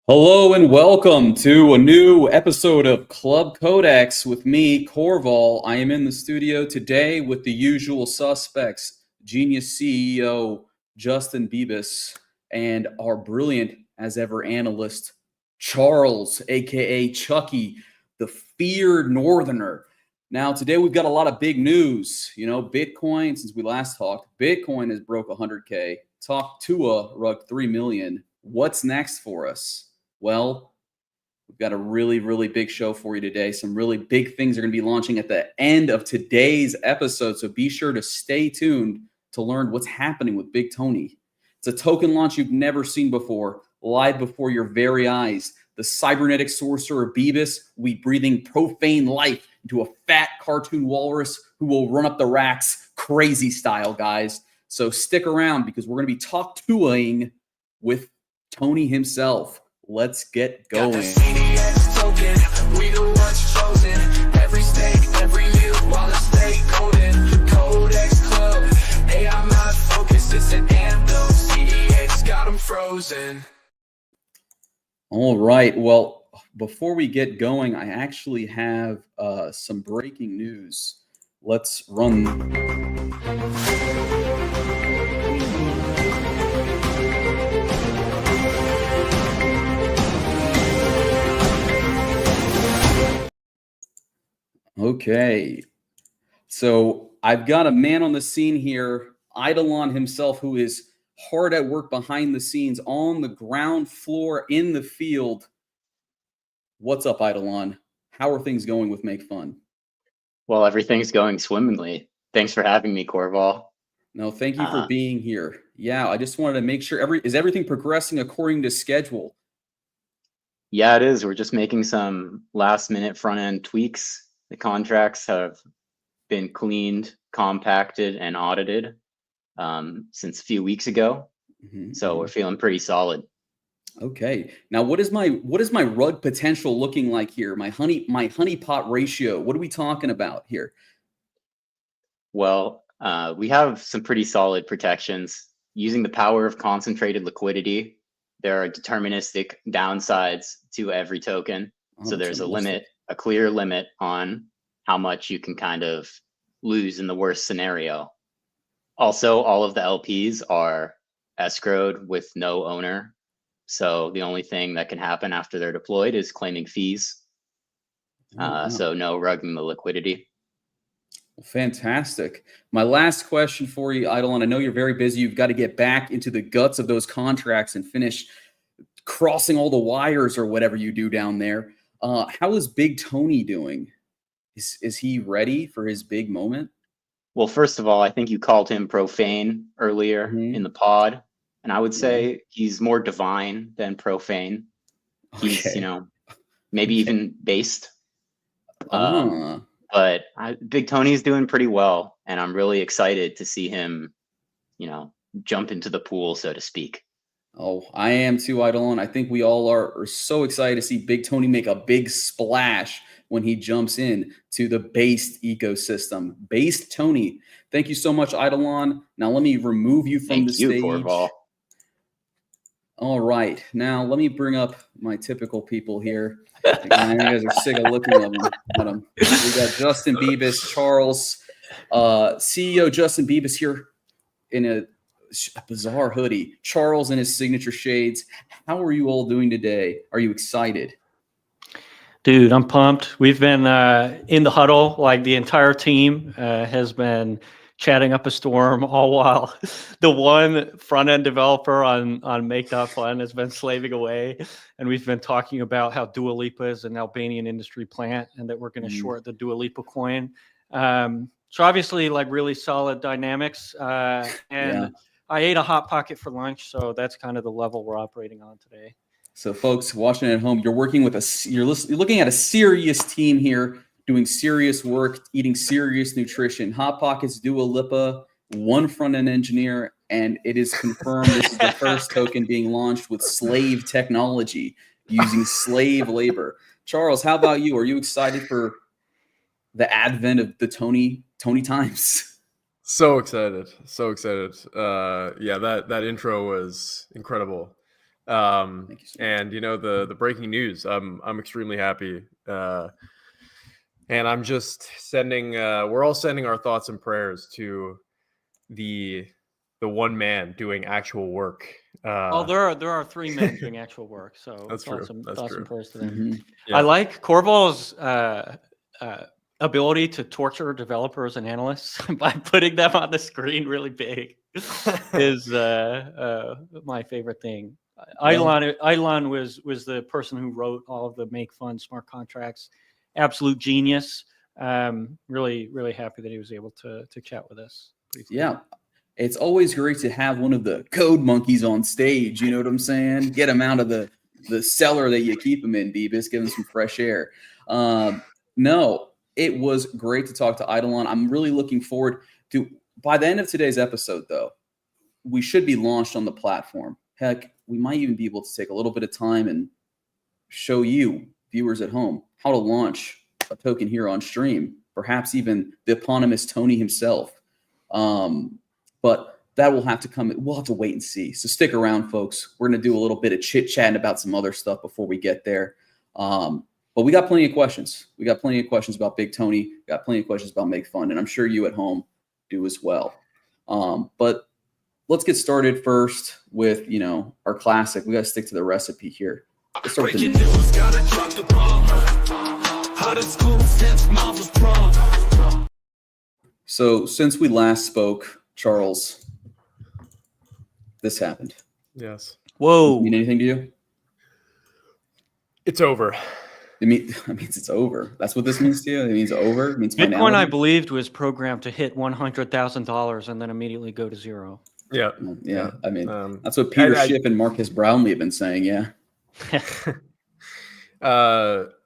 Hello and welcome to a new episode of Club Codex with me, Corval. I am in the studio today with the usual suspects, Genius CEO Justin Bebis and our brilliant as ever analyst, Charles, aka Chucky, the feared Northerner. Now, today we've got a lot of big news. Bitcoin, since we last talked, Bitcoin has broke 100K. Talk Tua rugged 3 million. What's next for us? Well, we've got a really, really big show for you today. Some really big things are going to be launching at the end of today's episode. So be sure to stay tuned to learn what's happening with Big Tony. It's a token launch you've never seen before, live before your very eyes. The cybernetic sorcerer Bebis will be breathing profane life into a fat cartoon walrus who will run up the racks crazy style, guys. So stick around because we're going to be talk-toing with Tony himself. Let's get going. Got the token, we the ones chosen. Every stake, every meal, while I stay golden. Codex Club, hey, I'm not focused. It's an anthem. CEX got them frozen. All right. Well, before we get going, I actually have some breaking news. Let's run. Okay, so I've got a man on the scene here, Eidolon himself, who is hard at work behind the scenes on the ground floor in the field. What's up, Eidolon? How are things going with Make.fun? Well, everything's going swimmingly. Thanks for having me, Corval. No, thank you for being here. Yeah, I just wanted to make sure is everything progressing according to schedule? Yeah, it is. We're just making some last-minute front-end tweaks. The contracts have been cleaned, compacted, and audited since a few weeks ago. So we're feeling pretty solid. Okay. Now, what is my rug potential looking like here? My honeypot ratio. What are we talking about here? Well, we have some pretty solid protections. Using the power of concentrated liquidity, there are deterministic downsides to every token. So there's a limit, a clear limit on how much you can kind of lose in the worst scenario. Also, all of the LPs are escrowed with no owner. So the only thing that can happen after they're deployed is claiming fees. So no rugging the liquidity. Fantastic. My last question for you, Eidolon. I know you're very busy. You've got to get back into the guts of those contracts and finish crossing all the wires or whatever you do down there. How is Big Tony doing? Is he ready for his big moment? Well, first of all, I think you called him profane earlier in the pod. And I would say he's more divine than profane. He's, maybe even based. But Big Tony's doing pretty well. And I'm really excited to see him, jump into the pool, so to speak. Oh, I am too, Eidolon. I think we all are so excited to see Big Tony make a big splash when he jumps in to the based ecosystem. Based Tony. Thank you so much, Eidolon. Now let me remove you from the stage. Corval. All right. Now let me bring up my typical people here. Again, you guys are sick of looking at them. We got Justin Bebis, Charles, CEO Justin Bebis here in a bizarre hoodie. Charles in his signature shades. How are you all doing today? Are you excited? Dude, I'm pumped. We've been in the huddle, like the entire team has been chatting up a storm all while the one front-end developer on Make.fun has been slaving away. And we've been talking about how Dua Lipa is an Albanian industry plant and that we're going to short the Dua Lipa coin. So obviously, like really solid dynamics. And I ate a Hot Pocket for lunch, so that's kind of the level we're operating on today. So folks watching at home, you're working with you're looking at a serious team here, doing serious work, eating serious nutrition. Hot Pockets, Dua Lipa, one front-end engineer, and it is confirmed this is the first token being launched with slave technology, using slave labor. Charles, how about you? Are you excited for the advent of the Tony times? So excited. Yeah, that intro was incredible. Thank you so much. And the breaking news, I'm extremely happy. And I'm just sending we're all sending our thoughts and prayers to the one man doing actual work. There are 3 men doing actual work, so That's true. That's thoughts true. and prayers to them. Mhm. Yeah. I like Corval's ability to torture developers and analysts by putting them on the screen really big is my favorite thing. Eidolon was the person who wrote all of the Make.fun smart contracts. Absolute genius. Really, really happy that he was able to chat with us briefly. Yeah. It's always great to have one of the code monkeys on stage. You know what I'm saying? Get him out of the cellar that you keep him in, Bebis. Give him some fresh air. No, it was great to talk to Eidolon. I'm really looking forward to, by the end of today's episode, though, we should be launched on the platform. Heck, we might even be able to take a little bit of time and show you, viewers at home, how to launch a token here on stream. Perhaps even the eponymous Tony himself. But that will have to come. We'll have to wait and see. So stick around, folks. We're going to do a little bit of chit-chatting about some other stuff before we get there. But we got plenty of questions. We got plenty of questions about Big Tony. Got plenty of questions about Make.fun, and I'm sure you at home do as well. But let's get started first with, our classic. We got to stick to the recipe here. Let's start with the news. So since we last spoke, Charles, this happened. Yes. Whoa. Mean anything to you? It's over. It means it's over. That's what this means to you? It means over? It means Bitcoin, finality? I believed, was programmed to hit $100,000 and then immediately go to zero. Yeah. Yeah. I mean, that's what Peter Schiff and Marcus Brownlee have been saying. Yeah.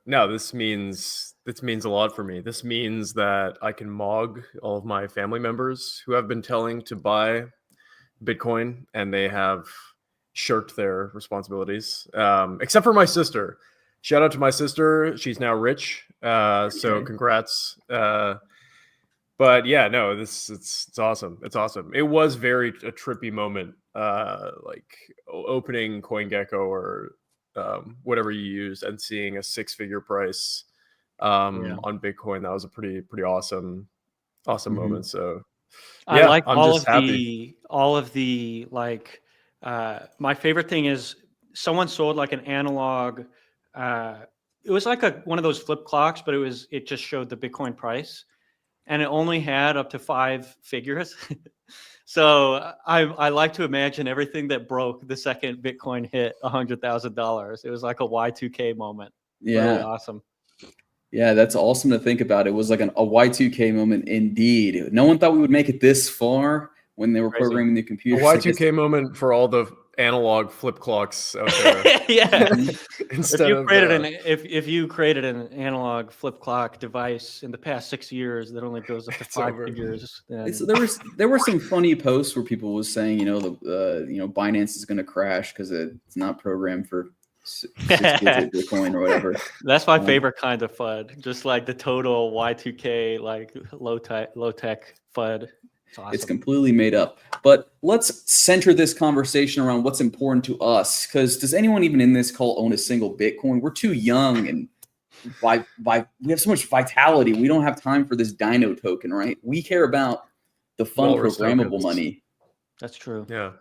No, this means a lot for me. This means that I can mog all of my family members who have been telling to buy Bitcoin, and they have shirked their responsibilities, except for my sister. Shout out to my sister. She's now rich. So congrats. But yeah, no, it's awesome. It's awesome. It was a trippy moment, like opening CoinGecko or whatever you use and seeing a 6-figure price on Bitcoin. That was a pretty awesome moment. So I like I'm all just of happy. the like. My favorite thing is someone sold like an analog. It was like one of those flip clocks, but it just showed the Bitcoin price, and it only had up to 5 figures. So I like to imagine everything that broke the second Bitcoin hit $100,000. It was like a Y2K moment. Yeah. Really awesome. Yeah, that's awesome to think about. It was like a Y2K moment indeed. No one thought we would make it this far when they were programming the A computers. Y2K moment for all the analog flip clocks out there. Yeah. Instead if you created an analog flip clock device in the past 6 years that only goes up to 5 figures, then... So there were some funny posts where people was saying, Binance is going to crash because it's not programmed for 6-digit Bitcoin or whatever. That's my favorite kind of FUD. Just like the total Y2K, like low tech FUD. It's awesome. It's completely made up. But let's center this conversation around what's important to us. Because does anyone even in this call own a single Bitcoin? We're too young, and we have so much vitality. We don't have time for this Dino token, right? We care about the fun programmable money. That's true. Yeah.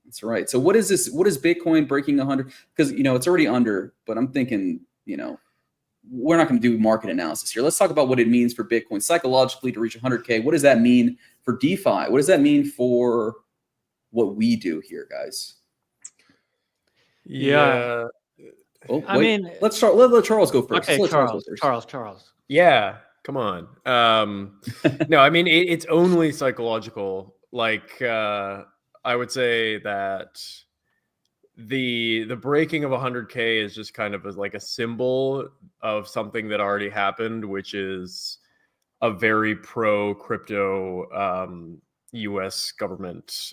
That's right. So what is this? What is Bitcoin breaking 100? Because it's already under, but I'm thinking, we're not going to do market analysis here. Let's talk about what it means for Bitcoin psychologically to reach 100K. What does that mean for DeFi? What does that mean for what we do here, guys? Yeah. Oh, I mean, let's start. Let Charles go first. Okay, Charles. Yeah, come on. No, I mean it's only psychological. Like I would say that the breaking of 100K is just kind of like a symbol of something that already happened, which is a very pro crypto US government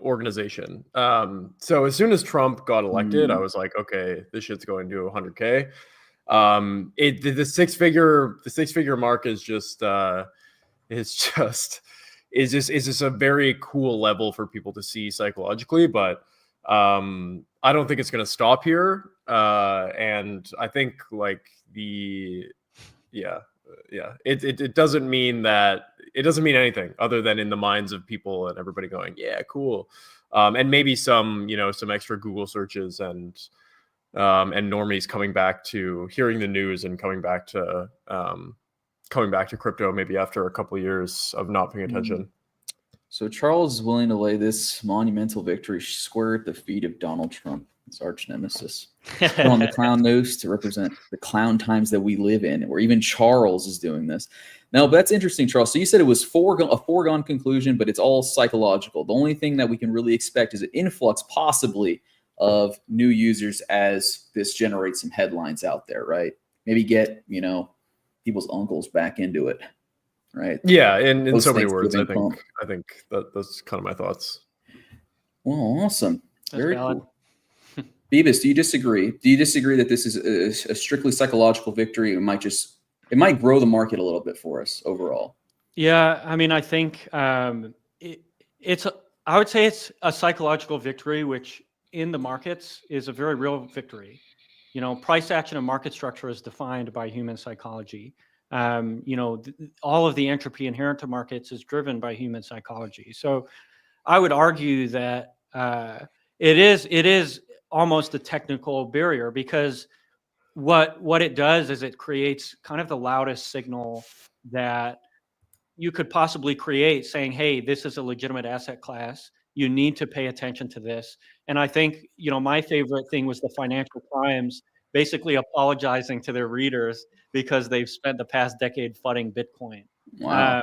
organization. So as soon as Trump got elected, I was like, okay, this shit's going to 100K. The six figure mark is just is this a very cool level for people to see psychologically, but I don't think it's going to stop here. And I think like it doesn't mean anything other than in the minds of people and everybody going, yeah, cool. And maybe some extra Google searches and normies coming back to hearing the news and coming back to crypto maybe after a couple of years of not paying attention. So Charles is willing to lay this monumental victory square at the feet of Donald Trump, his arch nemesis. On the clown nose to represent the clown times that we live in, where even Charles is doing this. Now, that's interesting, Charles. So you said it was a foregone conclusion, but it's all psychological. The only thing that we can really expect is an influx, possibly, of new users as this generates some headlines out there, right? Maybe get, people's uncles back into it, right? Yeah, in so many words, I think that's kind of my thoughts. Well, awesome. That's Very valid. cool. Bebis, do you disagree? Do you disagree that this is a strictly psychological victory? It might grow the market a little bit for us overall. Yeah, I mean, I think I would say it's a psychological victory, which in the markets is a very real victory. Price action and market structure is defined by human psychology. All of the entropy inherent to markets is driven by human psychology. So I would argue that it is almost a technical barrier, because what it does is it creates kind of the loudest signal that you could possibly create, saying, hey, this is a legitimate asset class. You need to pay attention to this. And I think, my favorite thing was the Financial Times basically apologizing to their readers because they've spent the past decade flooding Bitcoin. Wow.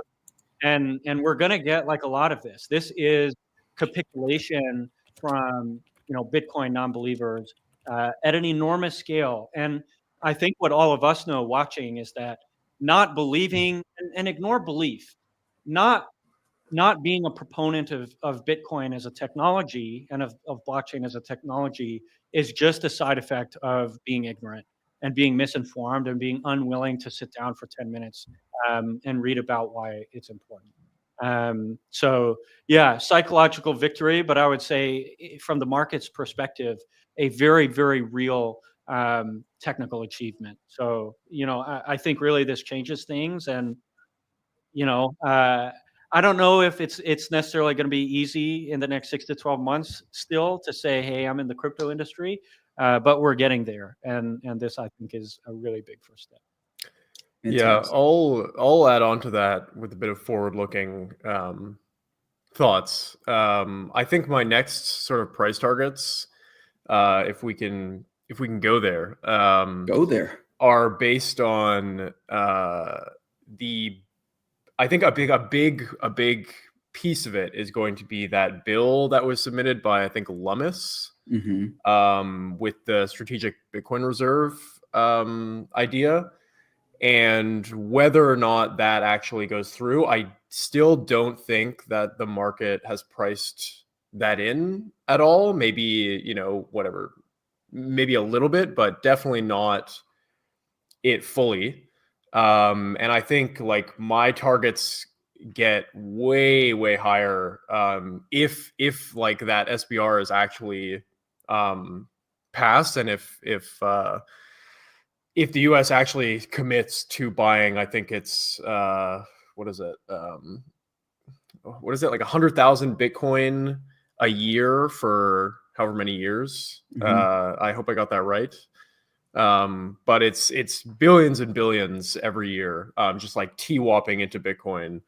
And we're going to get like a lot of this. This is capitulation from, Bitcoin non-believers at an enormous scale. And I think what all of us know watching is that not believing and ignore belief, not being a proponent of Bitcoin as a technology and of blockchain as a technology is just a side effect of being ignorant and being misinformed and being unwilling to sit down for 10 minutes and read about why it's important. So yeah, psychological victory, but I would say from the market's perspective, a very, very real technical achievement. So, I think really this changes things, and, I don't know if it's necessarily going to be easy in the next 6 to 12 months still to say, hey, I'm in the crypto industry, but we're getting there. And this, I think, is a really big first step. Yeah, I'll add on to that with a bit of forward-looking thoughts. I think my next sort of price targets, if we can go there, are based on I think a big piece of it is going to be that bill that was submitted by, I think, Lummis, with the strategic Bitcoin reserve idea. And whether or not that actually goes through, I still don't think that the market has priced that in at all. Maybe, whatever, maybe a little bit, but definitely not it fully. And I think like my targets get way, way higher if like that SBR is actually passed, and if the US actually commits to buying, I think it's what is it, like 100,000 Bitcoin a year for however many years. I hope I got that right. But it's billions and billions every year, just like T-whopping into Bitcoin.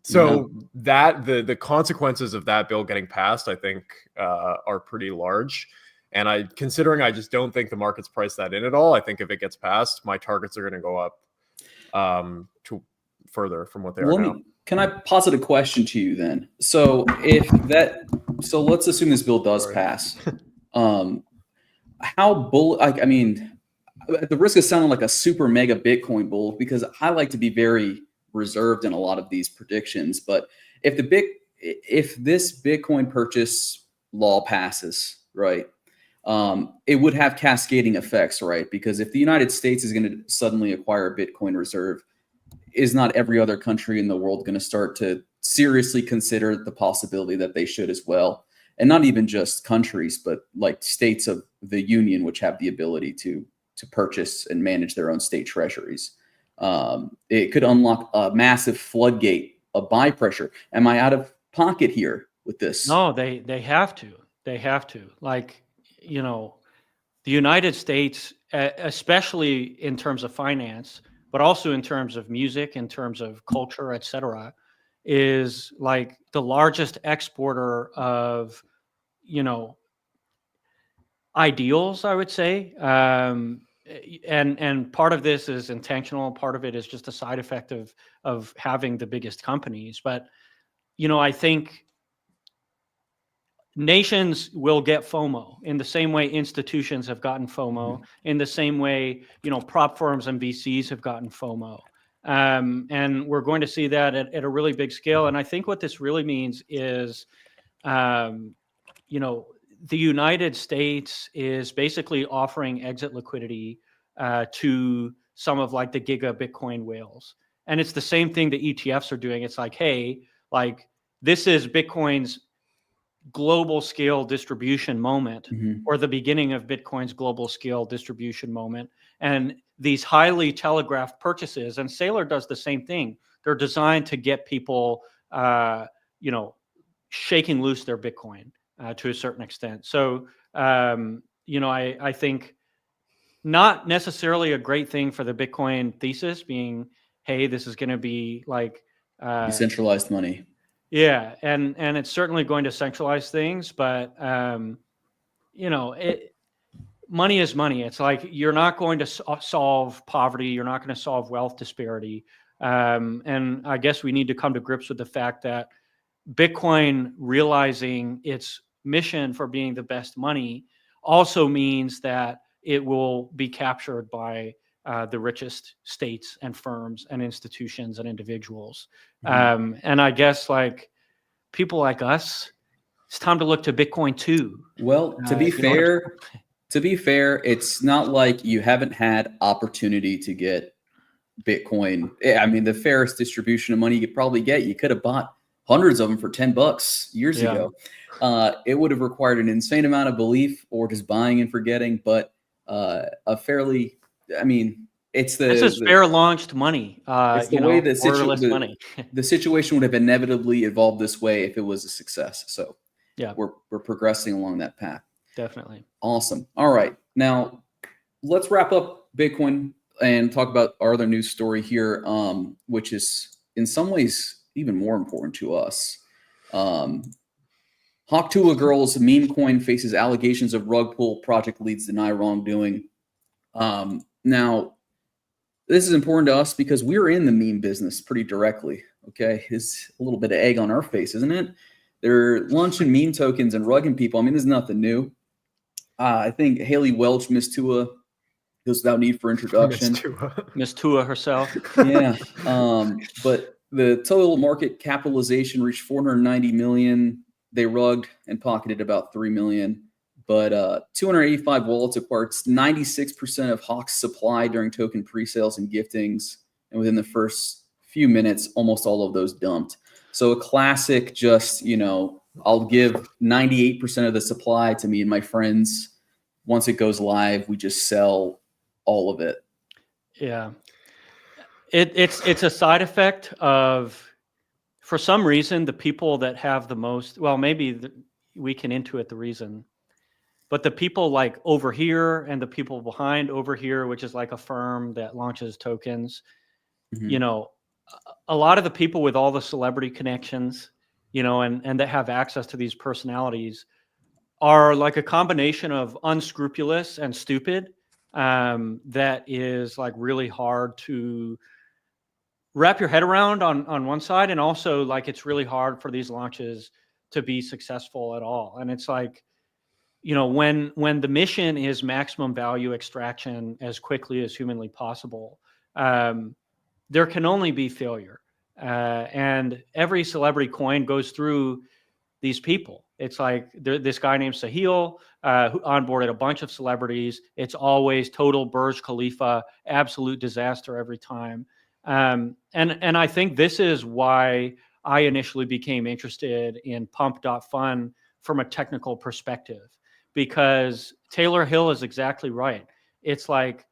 So that the consequences of that bill getting passed, I think, are pretty large. And considering I just don't think the market's priced that in at all, I think if it gets passed, my targets are going to go up to further from what they are now. Can I posit a question to you then? So let's assume this bill does pass. How bull? I mean, at the risk of sounding like a super mega Bitcoin bull, because I like to be very reserved in a lot of these predictions. But if this Bitcoin purchase law passes, right, it would have cascading effects, right? Because if the United States is going to suddenly acquire a Bitcoin reserve, is not every other country in the world going to start to seriously consider the possibility that they should as well? And not even just countries, but like states of the union, which have the ability to purchase and manage their own state treasuries. It could unlock a massive floodgate of buy pressure. Am I out of pocket here with this? No, they have to. They have to. Like, you know, the United States, especially in terms of finance, but also in terms of music, in terms of culture, etc., is like the largest exporter of, you know, ideals, I would say. And part of this is intentional. Part of it is just a side effect of having the biggest companies. But, you know, I think nations will get FOMO in the same way institutions have gotten FOMO, in the same way, you know, prop firms and VCs have gotten FOMO. And we're going to see that at a really big scale. And I think what this really means is, you know, the United States is basically offering exit liquidity to some of like the giga Bitcoin whales. And it's the same thing the ETFs are doing. It's like, hey, like this is Bitcoin's global scale distribution moment, or the beginning of Bitcoin's global scale distribution moment. And these highly telegraphed purchases, and Saylor does the same thing. They're designed to get people, you know, shaking loose their Bitcoin to a certain extent. So, you know, I think not necessarily a great thing for the Bitcoin thesis being, hey, this is going to be like Decentralized money. Yeah, and it's certainly going to centralize things, but you know, money is money. It's like you're not going to solve poverty. You're not going to solve wealth disparity. And I guess we need to come to grips with the fact that Bitcoin realizing its mission for being the best money also means that it will be captured by the richest states and firms and institutions and individuals. And I guess like people like us, it's time to look to Bitcoin too. Well, to be fair, it's not like you haven't had opportunity to get Bitcoin. I mean, the fairest distribution of money you could probably get, you could have bought hundreds of them for $10 years ago. It would have required an insane amount of belief or just buying and forgetting, but a fairly, I mean, this is fair launched money. It's the way money. The situation would have inevitably evolved this way if it was a success. So yeah, we're progressing along that path. Definitely. Awesome. All right. Now let's wrap up Bitcoin and talk about our other news story here, which is in some ways even more important to us. Hawktula Girls meme coin faces allegations of rug pull. Project leads deny wrongdoing. Now, this is important to us because we're in the meme business pretty directly. Okay, it's a little bit of egg on our face, isn't it? They're launching meme tokens and rugging people. I mean, this is nothing new. I think Haley Welch, Miss Tua, goes without need for introduction. Miss Tua herself. Yeah, but the total market capitalization reached 490 million. They rugged and pocketed about 3 million. But 285 wallets acquired 96% of Hawk's supply during token pre-sales and giftings. And within the first few minutes, almost all of those dumped. So a classic, just, you know, I'll give 98% of the supply to me and my friends. Once it goes live, we just sell all of it. Yeah. It's a side effect of, for some reason, the people that have the most, well, maybe we can intuit the reason. But the people like over here and the people behind over here, which is like a firm that launches tokens, you know, a lot of the people with all the celebrity connections, you know, and that have access to these personalities are like a combination of unscrupulous and stupid that is like really hard to wrap your head around on one side. And also like it's really hard for these launches to be successful at all. And it's like, you know, when the mission is maximum value extraction as quickly as humanly possible, there can only be failure. And every celebrity coin goes through these people. It's like this guy named Sahil who onboarded a bunch of celebrities. It's always total Burj Khalifa, absolute disaster every time. And I think this is why I initially became interested in Pump.fun from a technical perspective, because Taylor Hill is exactly right. It's like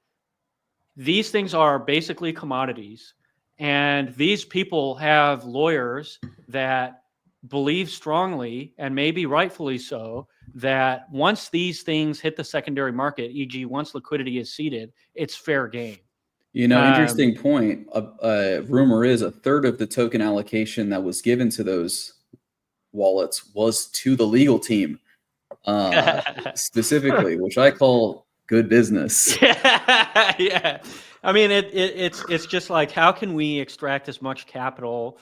these things are basically commodities, and these people have lawyers that believe strongly, and maybe rightfully so, that once these things hit the secondary market, e.g., once liquidity is seeded, it's fair game. Interesting point. Rumor is a third of the token allocation that was given to those wallets was to the legal team, specifically, which I call good business. Yeah. I mean, it's just like, how can we extract as much capital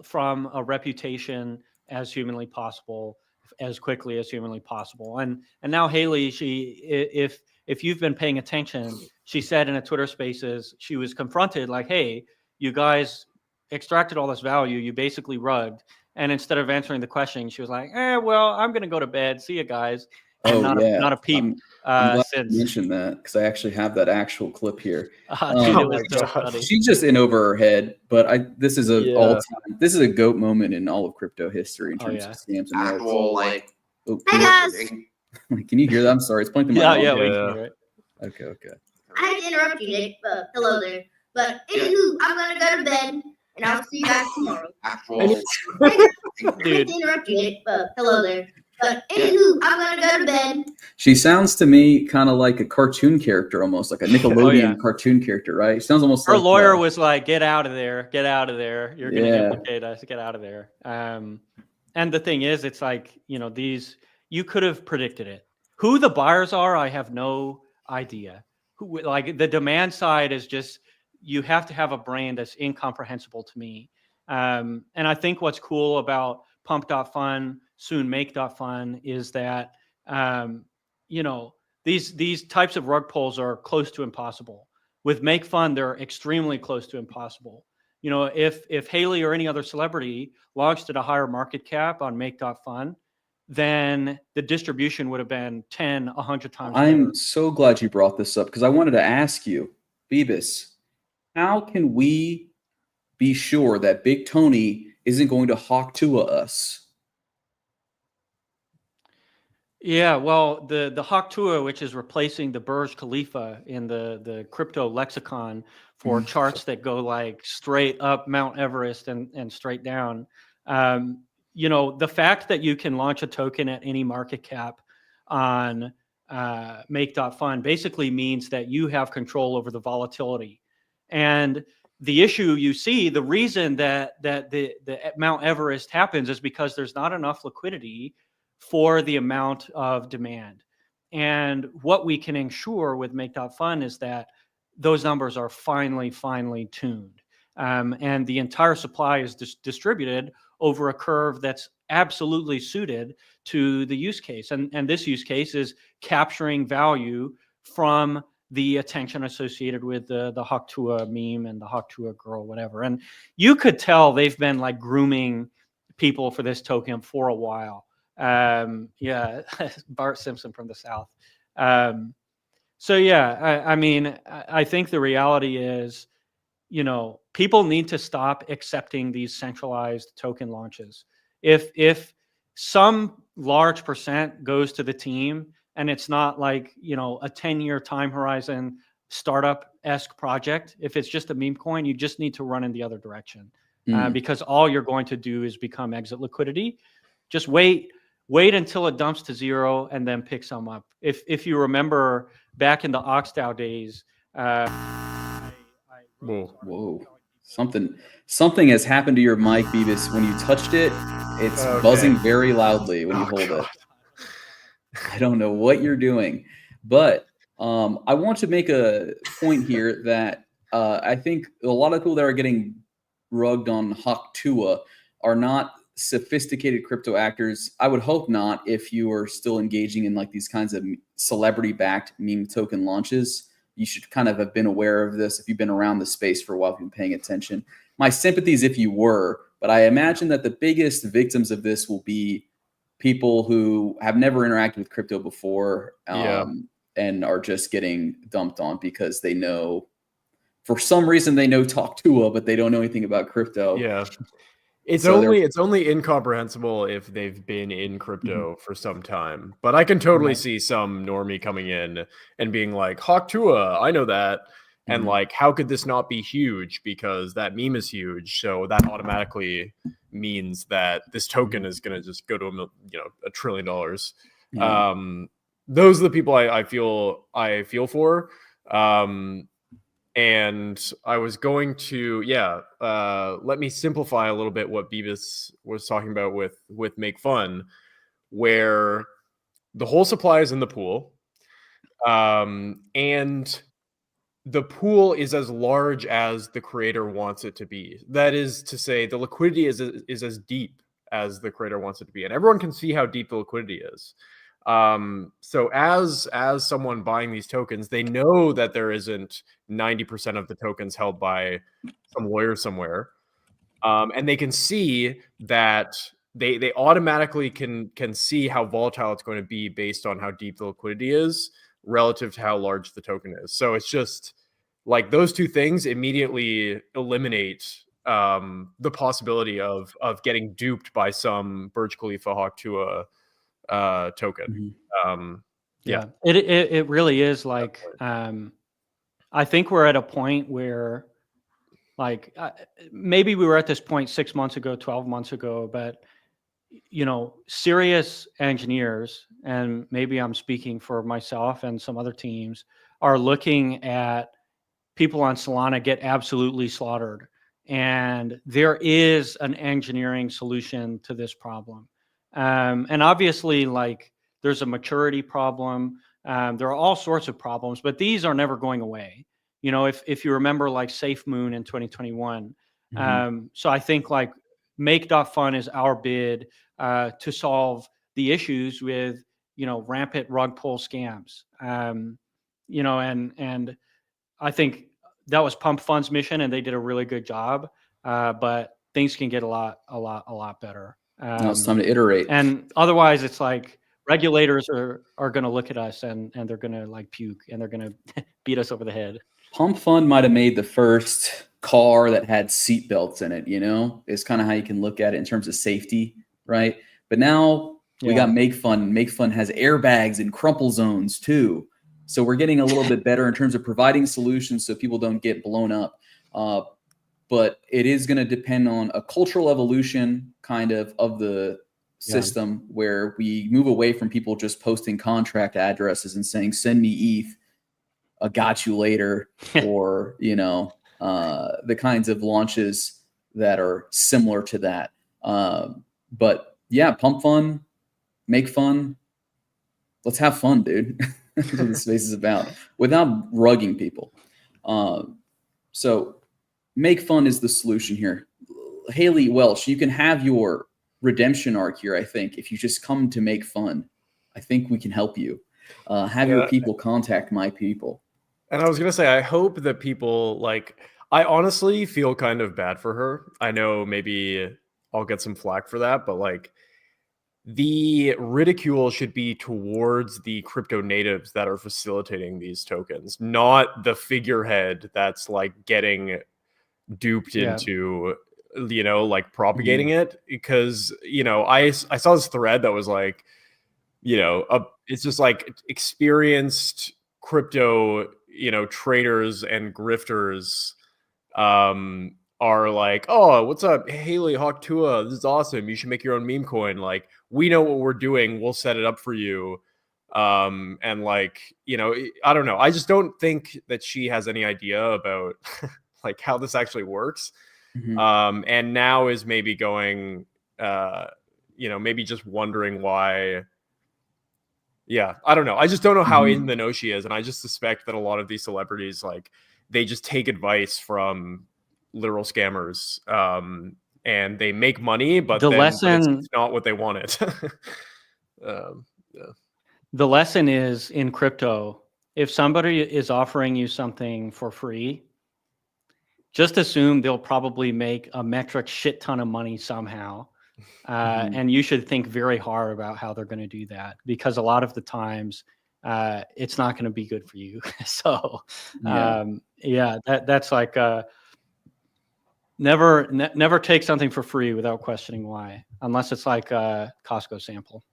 from a reputation as humanly possible, as quickly as humanly possible? And now Haley, if you've been paying attention, she said in a Twitter Spaces, she was confronted like, hey, you guys extracted all this value, you basically rugged. And instead of answering the question, she was like, well, I'm going to go to bed. See you guys. And not a peep. I'm glad Since you mentioned that, because I actually have that actual clip here. dude, it was so funny. She's just in over her head, but this is this is a GOAT moment in all of crypto history in terms of scams and actual Hey guys, can you hear that? I'm sorry, it's pointing to my yeah, we can hear it. Okay. I hate to interrupt you, Nick, but hello there. But anywho, I'm gonna go to bed, and I'll see you guys tomorrow. I hate to interrupt you, Nick, but hello there. But anywho, I'm gonna go to bed. She sounds to me kind of like a cartoon character, almost like a Nickelodeon cartoon character, right? She sounds almost her like lawyer was like, "Get out of there! Get out of there! You're going to implicate us. Get out of there!" And the thing is, it's like, these, you could have predicted it. Who the buyers are, I have no idea. Who, like, the demand side is just, you have to have a brain that's incomprehensible to me. And I think what's cool about Pump.fun, soon Make.fun, is that these types of rug pulls are close to impossible. With Make.fun, they're extremely close to impossible. If Haley or any other celebrity launched at a higher market cap on Make.fun, then the distribution would have been 10, 100 times better. I'm so glad you brought this up, because I wanted to ask you, Bebis, how can we be sure that Big Tony isn't going to Hawk-Tua us? Yeah, well, the Hawk-Tua, which is replacing the Burj Khalifa in the crypto lexicon for charts that go like straight up Mount Everest and straight down. The fact that you can launch a token at any market cap on Make.fun basically means that you have control over the volatility. And the issue you see, the reason that the Mount Everest happens is because there's not enough liquidity for the amount of demand. And what we can ensure with Make.fun is that those numbers are finely tuned. And the entire supply is distributed over a curve that's absolutely suited to the use case. And this use case is capturing value from the attention associated with the Hawk-Tua meme and the Hawk-Tua girl, whatever. And you could tell they've been like grooming people for this token for a while. Bart Simpson from the South. I think the reality is, people need to stop accepting these centralized token launches. If some large percent goes to the team, and it's not like, a 10-year time horizon startup-esque project, if it's just a meme coin, you just need to run in the other direction, because all you're going to do is become exit liquidity. Just wait until it dumps to zero and then pick some up. If you remember back in the Oxdow days, Whoa. Something has happened to your mic, Bebis. When you touched it, it's buzzing very loudly when you hold it. I don't know what you're doing, but I want to make a point here that I think a lot of people that are getting rugged on Hawk-Tua are not sophisticated crypto actors. I would hope not, if you are still engaging in like these kinds of celebrity-backed meme token launches. You should kind of have been aware of this if you've been around the space for a while, if you've been paying attention. My sympathies if you were, but I imagine that the biggest victims of this will be people who have never interacted with crypto before, and are just getting dumped on because they know for some reason they know Talk Tua, but they don't know anything about crypto. Yeah. It's So only incomprehensible if they've been in crypto for some time. But I can totally Right. see some normie coming in and being like, Hawk Tua, I know that. And Mhm. like, how could this not be huge? Because that meme is huge. So that automatically means that this token is going to just go to $1 trillion. Yeah. Those are the people I feel for. And I was going to, let me simplify a little bit what Bebis was talking about with Make.fun, where the whole supply is in the pool, and the pool is as large as the creator wants it to be. That is to say, the liquidity is as deep as the creator wants it to be, and everyone can see how deep the liquidity is. So as someone buying these tokens, they know that there isn't 90% of the tokens held by some lawyer somewhere, and they can see that they automatically can see how volatile it's going to be based on how deep the liquidity is relative to how large the token is. So it's just like those two things immediately eliminate the possibility of getting duped by some Burj Khalifa Hawk Tua token. Mhm. Yeah, it really is like, I think we're at a point where, like, maybe we were at this point 6 months ago, 12 months ago, but serious engineers, and maybe I'm speaking for myself and some other teams, are looking at people on Solana get absolutely slaughtered. And there is an engineering solution to this problem. And obviously, like, there's a maturity problem. There are all sorts of problems, but these are never going away. If you remember, like, SafeMoon in 2021. Mhm. So I think, like, Make.fun is our bid to solve the issues with, rampant rug pull scams. And I think that was Pump Fun's mission, and they did a really good job. But things can get a lot better. Now it's time to iterate. And otherwise, it's like regulators are going to look at us and they're going to, like, puke, and they're going to beat us over the head. Pump Fund might have made the first car that had seat belts in it, is kind of how you can look at it in terms of safety, right? But now we got Make Fun. Make Fun has airbags and crumple zones too. So we're getting a little bit better in terms of providing solutions so people don't get blown up. But it is going to depend on a cultural evolution kind of the system, where we move away from people just posting contract addresses and saying, send me ETH, I got you later, or, the kinds of launches that are similar to that. But yeah, Pump Fun, Make Fun. Let's have fun, dude. That's what the space is about, without rugging people. So Make Fun is the solution here. Haley Welsh, you can have your redemption arc here, I think. If you just come to Make Fun, I think we can help you. Have your people contact my people. And I was going to say, I hope that people, like, I honestly feel kind of bad for her. I know maybe I'll get some flack for that, but like, the ridicule should be towards the crypto natives that are facilitating these tokens, not the figurehead that's like getting duped into, like propagating it. Because, I saw this thread that was like, it's just like experienced crypto, traders and grifters are like, oh, what's up, Haley Hawk Tua? This is awesome. You should make your own meme coin. Like, we know what we're doing. We'll set it up for you. And like, I don't know. I just don't think that she has any idea about like how this actually works. And now is maybe going, maybe just wondering why. Yeah, I don't know. I just don't know how in the know she is. And I just suspect that a lot of these celebrities, like, they just take advice from literal scammers, and they make money, but it's not what they wanted. The lesson is, in crypto, if somebody is offering you something for free, just assume they'll probably make a metric shit ton of money somehow. And you should think very hard about how they're going to do that, because a lot of the times it's not going to be good for you. So, Yeah. that's like never take something for free without questioning why, unless it's like a Costco sample.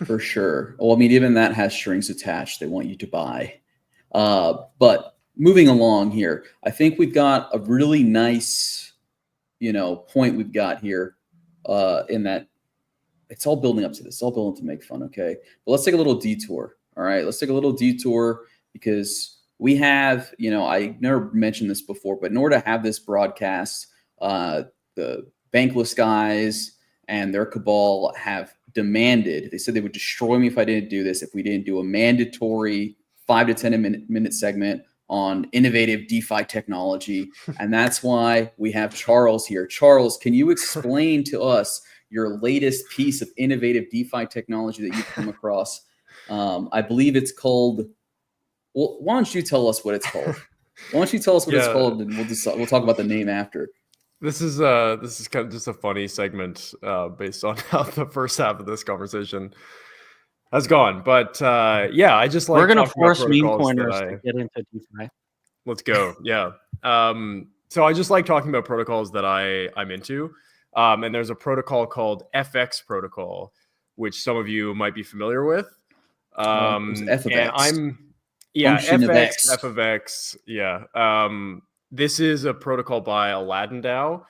For sure. Well, I mean, even that has strings attached. They want you to buy. But moving along here, I think we've got a really nice, point we've got here in that it's all building up to this. It's all building to Make.fun, okay? But let's take a little detour, all right? Let's take a little detour because we have, I never mentioned this before, but in order to have this broadcast, the Bankless guys and their cabal have demanded, they said they would destroy me if I didn't do this, if we didn't do a mandatory 5 to 10 minute segment on innovative DeFi technology. And that's why we have Charles here. Charles, can you explain to us your latest piece of innovative DeFi technology that you've come across? I believe it's called, well, why don't you tell us what it's called? Why don't you tell us what it's called, and we'll talk about the name after. This is kind of just a funny segment based on how the first half of this conversation has gone. But I just like we're gonna force meme coiners to get into DeFi. Let's go. Yeah. So I just like talking about protocols that I'm into. And there's a protocol called FX protocol, which some of you might be familiar with. F of and X. FX, of X. F of X. Yeah. This is a protocol by Aladdin DAO.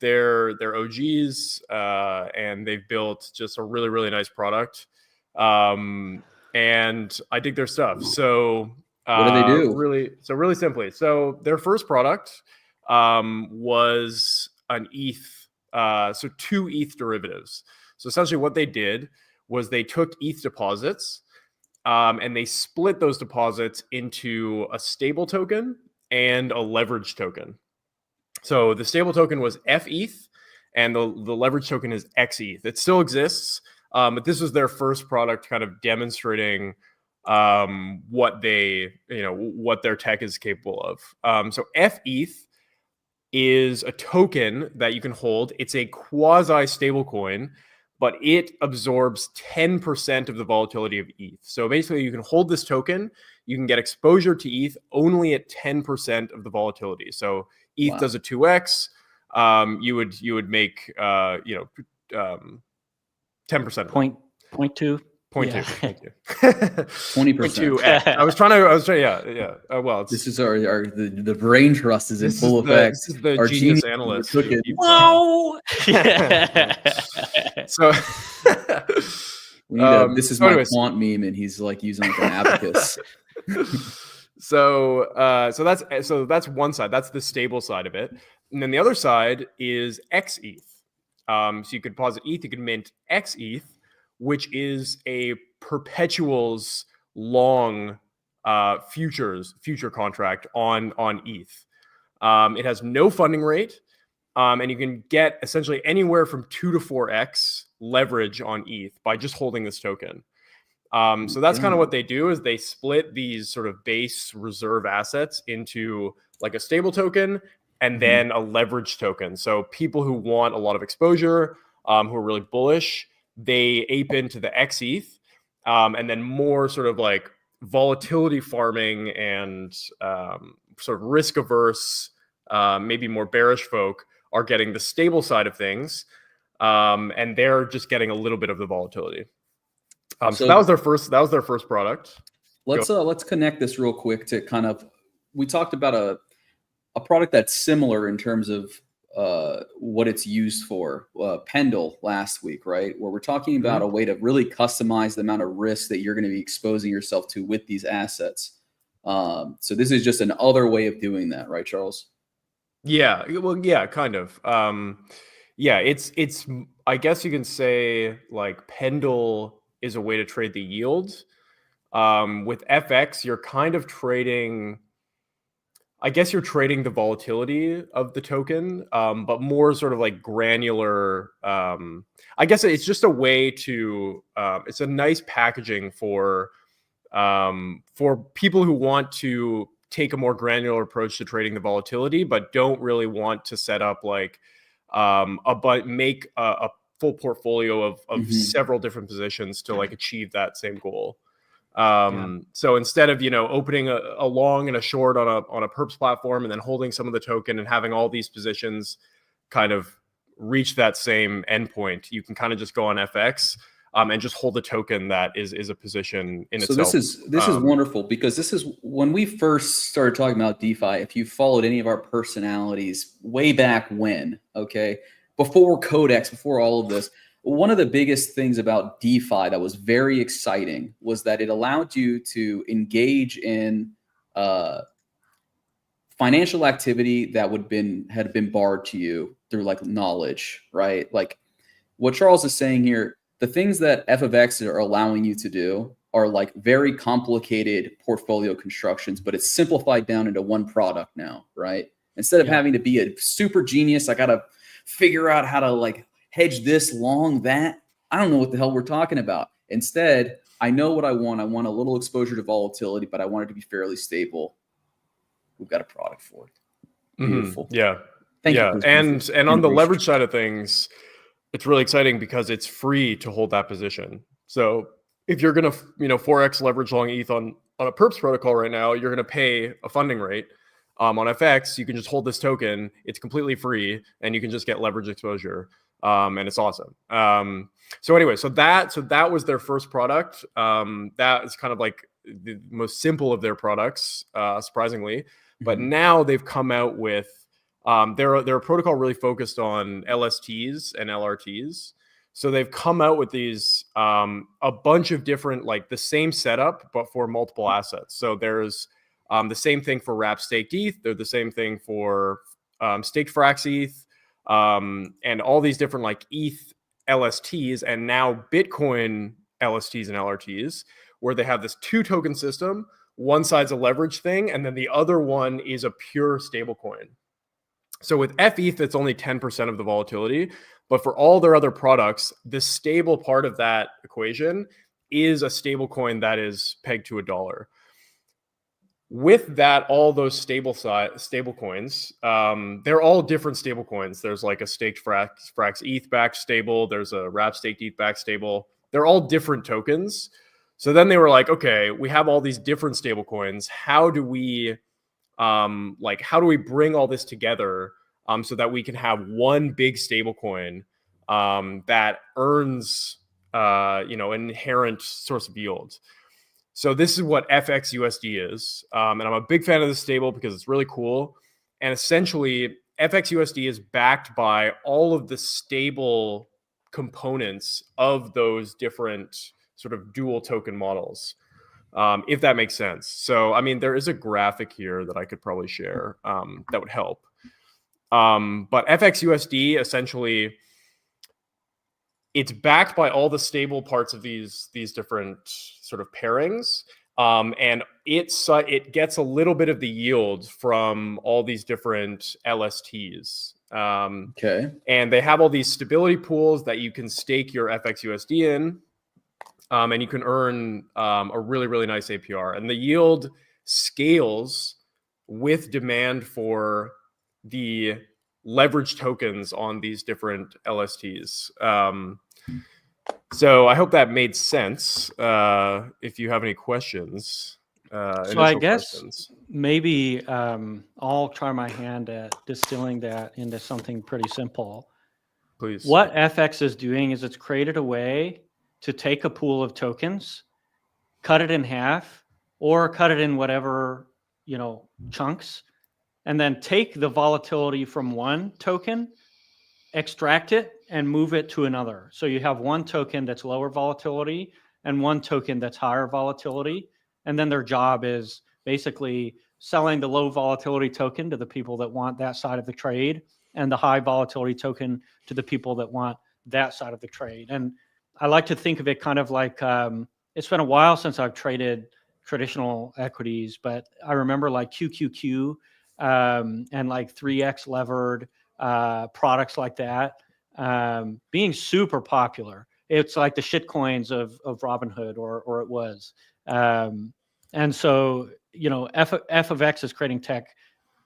They're OGs, and they've built just a really, really nice product. And I dig their stuff. So what do they do? Really simply. So their first product was an ETH, so 2 ETH derivatives. So essentially what they did was they took ETH deposits and they split those deposits into a stable token and a leverage token. So the stable token was FETH and the leverage token is XETH. It still exists, but this was their first product kind of demonstrating what their tech is capable of. So FETH is a token that you can hold. It's a quasi stable coin, but it absorbs 10% of the volatility of ETH. So basically you can hold this token, you can get exposure to ETH only at 10% of the volatility. So ETH does a 2x, you would make 10%. 0.2. 0.2. Thank you. 20%. I was trying. Yeah. Well, this is the brain trust is in full effect. This is the our genius analyst. Whoa! So we need this is my quant meme, and he's like using like an abacus. So that's one side. That's the stable side of it, and then the other side is XETH. So you could deposit ETH, you could mint XETH, which is a perpetuals long future contract on ETH. It has no funding rate, and you can get essentially anywhere from 2 to 4x leverage on ETH by just holding this token. So that's kind of what they do, is they split these sort of base reserve assets into like a stable token and then a leverage token. So people who want a lot of exposure, who are really bullish, they ape into the XETH, and then more sort of like volatility farming and sort of risk averse, maybe more bearish folk are getting the stable side of things, and they're just getting a little bit of the volatility. So that was their first product. Let's connect this real quick to kind of, we talked about a product that's similar in terms of what it's used for, Pendle last week, right? Where we're talking about a way to really customize the amount of risk that you're going to be exposing yourself to with these assets. So this is just another way of doing that, right, Charles? Yeah, well, yeah, kind of. It's I guess you can say like Pendle is a way to trade the yield. With FX, you're kind of trading, I guess you're trading the volatility of the token, but more sort of like granular. I guess it's just a way to, it's a nice packaging for people who want to take a more granular approach to trading the volatility, but don't really want to set up like make a full portfolio of several different positions to like achieve that same goal. So instead of, opening a long and a short on a perps platform and then holding some of the token and having all these positions kind of reach that same endpoint, you can kind of just go on FX and just hold a token that is a position in itself. So this is wonderful, because this is when we first started talking about DeFi. If you followed any of our personalities way back when, okay, before Codex, before all of this, one of the biggest things about DeFi that was very exciting was that it allowed you to engage in financial activity that had been barred to you through like knowledge, right? Like what Charles is saying here, the things that F of X are allowing you to do are like very complicated portfolio constructions, but it's simplified down into one product now, right? Instead of having to be a super genius, I got to figure out how to like hedge this long, that. I don't know what the hell we're talking about. Instead, I know what I want. I want a little exposure to volatility, but I want it to be fairly stable. We've got a product for it. Beautiful. Yeah. Thank you. And on the leverage side of things, it's really exciting because it's free to hold that position. So if you're going to, 4x leverage long ETH on a perps protocol right now, you're going to pay a funding rate. On FX, you can just hold this token. It's completely free, and you can just get leverage exposure, and it's awesome. So anyway, so that was their first product. That is kind of like the most simple of their products, surprisingly. But now they've come out with they're a protocol really focused on LSTs and LRTs. So they've come out with these a bunch of different, like the same setup but for multiple assets. So there's the same thing for wrap staked ETH. They're the same thing for staked Frax ETH, and all these different like ETH LSTs, and now Bitcoin LSTs and LRTs, where they have this 2-token system. One side's a leverage thing, and then the other one is a pure stablecoin. So with FETH, it's only 10% of the volatility, but for all their other products, the stable part of that equation is a stablecoin that is pegged to $1. With that, all those stable coins, they're all different stable coins. There's like a staked Frax ETH backed stable. There's a wrap staked ETH backed stable. They're all different tokens. So then they were like, okay, we have all these different stable coins. How do we bring all this together so that we can have one big stable coin that earns an inherent source of yield? So this is what FXUSD is. And I'm a big fan of this stable because it's really cool. And essentially, FXUSD is backed by all of the stable components of those different sort of dual token models, if that makes sense. So, I mean, there is a graphic here that I could probably share that would help. But FXUSD, essentially, it's backed by all the stable parts of these different sort of pairings, and it gets a little bit of the yield from all these different LSTs. Okay. And they have all these stability pools that you can stake your FXUSD in, and you can earn a really, really nice APR. And the yield scales with demand for the leverage tokens on these different LSTs. So I hope that made sense. If you have any questions, so I guess maybe I'll try my hand at distilling that into something pretty simple. Please. What FX is doing is it's created a way to take a pool of tokens, cut it in half, or cut it in whatever, chunks, and then take the volatility from one token, extract it, and move it to another. So you have one token that's lower volatility and one token that's higher volatility. And then their job is basically selling the low volatility token to the people that want that side of the trade, and the high volatility token to the people that want that side of the trade. And I like to think of it kind of like, it's been a while since I've traded traditional equities, but I remember like QQQ and like 3X levered products like that being super popular. It's like the shit coins of Robinhood, or it was. And so, F of X is creating tech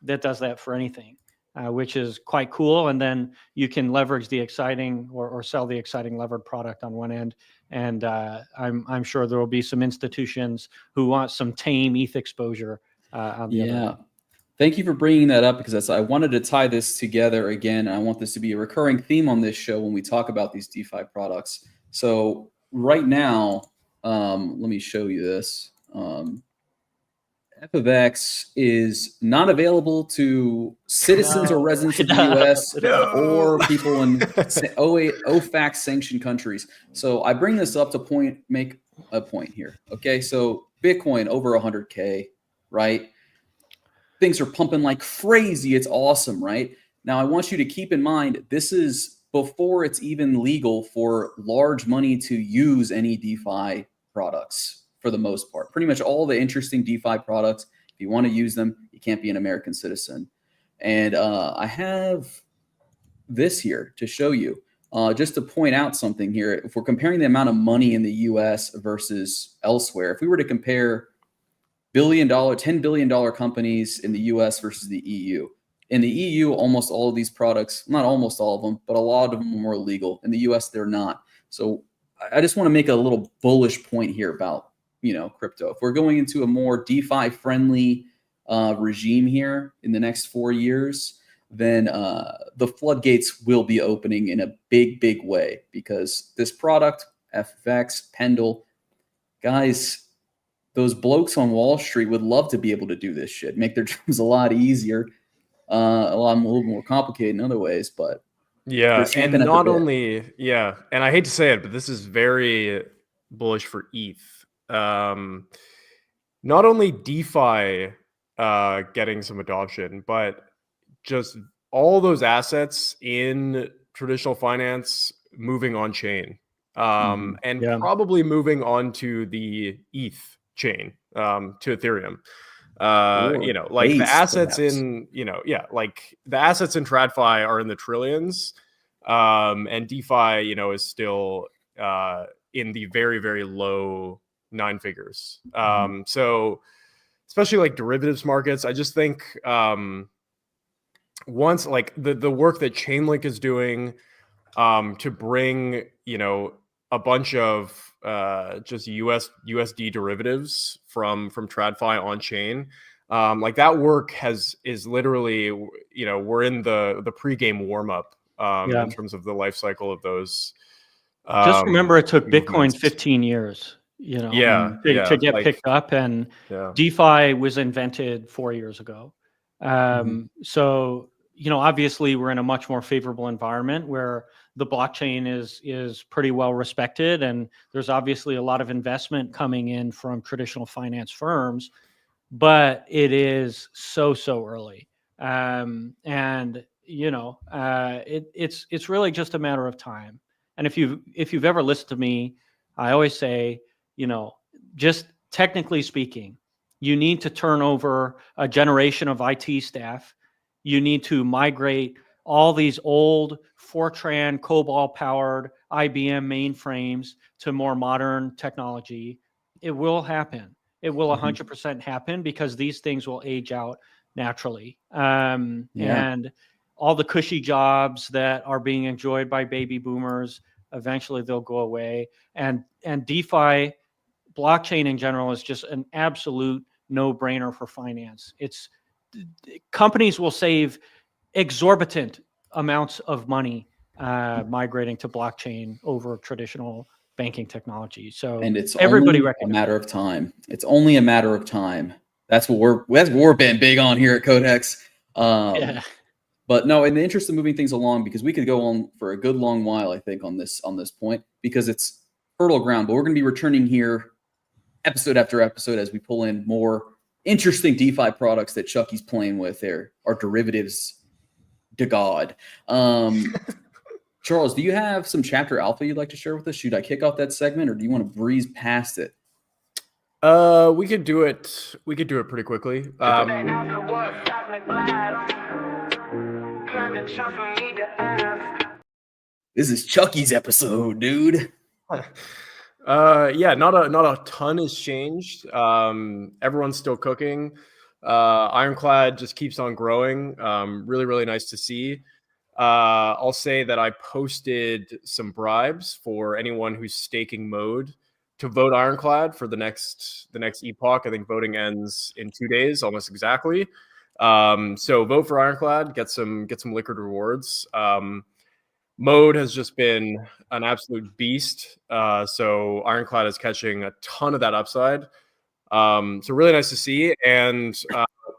that does that for anything, which is quite cool. And then you can leverage the exciting or sell the exciting levered product on one end And I'm sure there will be some institutions who want some tame ETH exposure on the other end. Thank you for bringing that up, because I wanted to tie this together again. I want this to be a recurring theme on this show when we talk about these DeFi products. So right now, let me show you this. F of X is not available to citizens or residents of the U.S. or people in OFAC sanctioned countries. So I bring this up to make a point here. Okay, so Bitcoin over 100K, right? Things are pumping like crazy. It's awesome, right? Now, I want you to keep in mind, this is before it's even legal for large money to use any DeFi products for the most part. Pretty much all the interesting DeFi products, if you want to use them, you can't be an American citizen. And I have this here to show you, just to point out something here. If we're comparing the amount of money in the US versus elsewhere, if we were to compare $10 billion companies in the US versus the EU. In the EU, almost all of these products, not almost all of them, but a lot of them are illegal. In the US, they're not. So I just want to make a little bullish point here about, crypto. If we're going into a more DeFi friendly regime here in the next 4 years, then the floodgates will be opening in a big, big way, because this product, FX, Pendle, guys, those blokes on Wall Street would love to be able to do this shit, make their jobs a lot easier, a little more complicated in other ways. But and not only, and I hate to say it, but this is very bullish for ETH. Not only DeFi getting some adoption, but just all those assets in traditional finance moving on chain, and probably moving on to the ETH chain, to Ethereum. Like the assets in, like the assets in TradFi are in the trillions, and DeFi, is still in the very, very low 9 figures. So especially like derivatives markets, I just think once like the work that Chainlink is doing to bring, a bunch of just USD derivatives from TradFi on chain, like that work is literally, we're in the pregame warm up in terms of the life cycle of those. Just remember, it took Bitcoin 15 years, to get picked up, and DeFi was invented 4 years ago. So, obviously we're in a much more favorable environment where the blockchain is pretty well respected, and there's obviously a lot of investment coming in from traditional finance firms, but it is so early. It's really just a matter of time. And if you've ever listened to me, I always say, just technically speaking, you need to turn over a generation of IT staff. You need to migrate all these old Fortran, COBOL powered IBM mainframes to more modern technology. It will happen. It will 100% happen, because these things will age out naturally. And all the cushy jobs that are being enjoyed by baby boomers, eventually they'll go away. And DeFi, blockchain in general, is just an absolute no-brainer for finance. Companies will save exorbitant amounts of money migrating to blockchain over traditional banking technology. So, and it's everybody only a matter of time. It's only a matter of time. That's what we're been big on here at Codex. But no, in the interest of moving things along, because we could go on for a good long while, I think, on this point, because it's fertile ground. But we're going to be returning here episode after episode as we pull in more interesting DeFi products that Chucky's playing with there, are derivatives to God. Charles, do you have some chapter alpha you'd like to share with us? Should I kick off that segment, or do you want to breeze past it? We could do it pretty quickly. This is Chucky's episode, dude. Not a ton has changed. Everyone's still cooking. Ironclad just keeps on growing. Really, really nice to see. I'll say that I posted some bribes for anyone who's staking Mode to vote Ironclad for the next epoch. I think voting ends in 2 days, almost exactly. So vote for Ironclad, get some liquid rewards. Mode has just been an absolute beast. So Ironclad is catching a ton of that upside. So really nice to see. And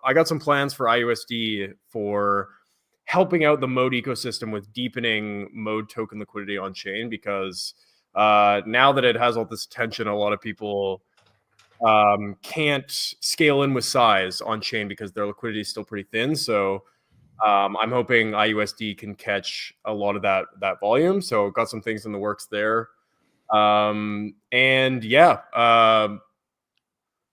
I got some plans for IUSD for helping out the Mode ecosystem with deepening Mode token liquidity on chain, because now that it has all this attention, a lot of people can't scale in with size on chain because their liquidity is still pretty thin. So I'm hoping IUSD can catch a lot of that volume. So got some things in the works there. And yeah,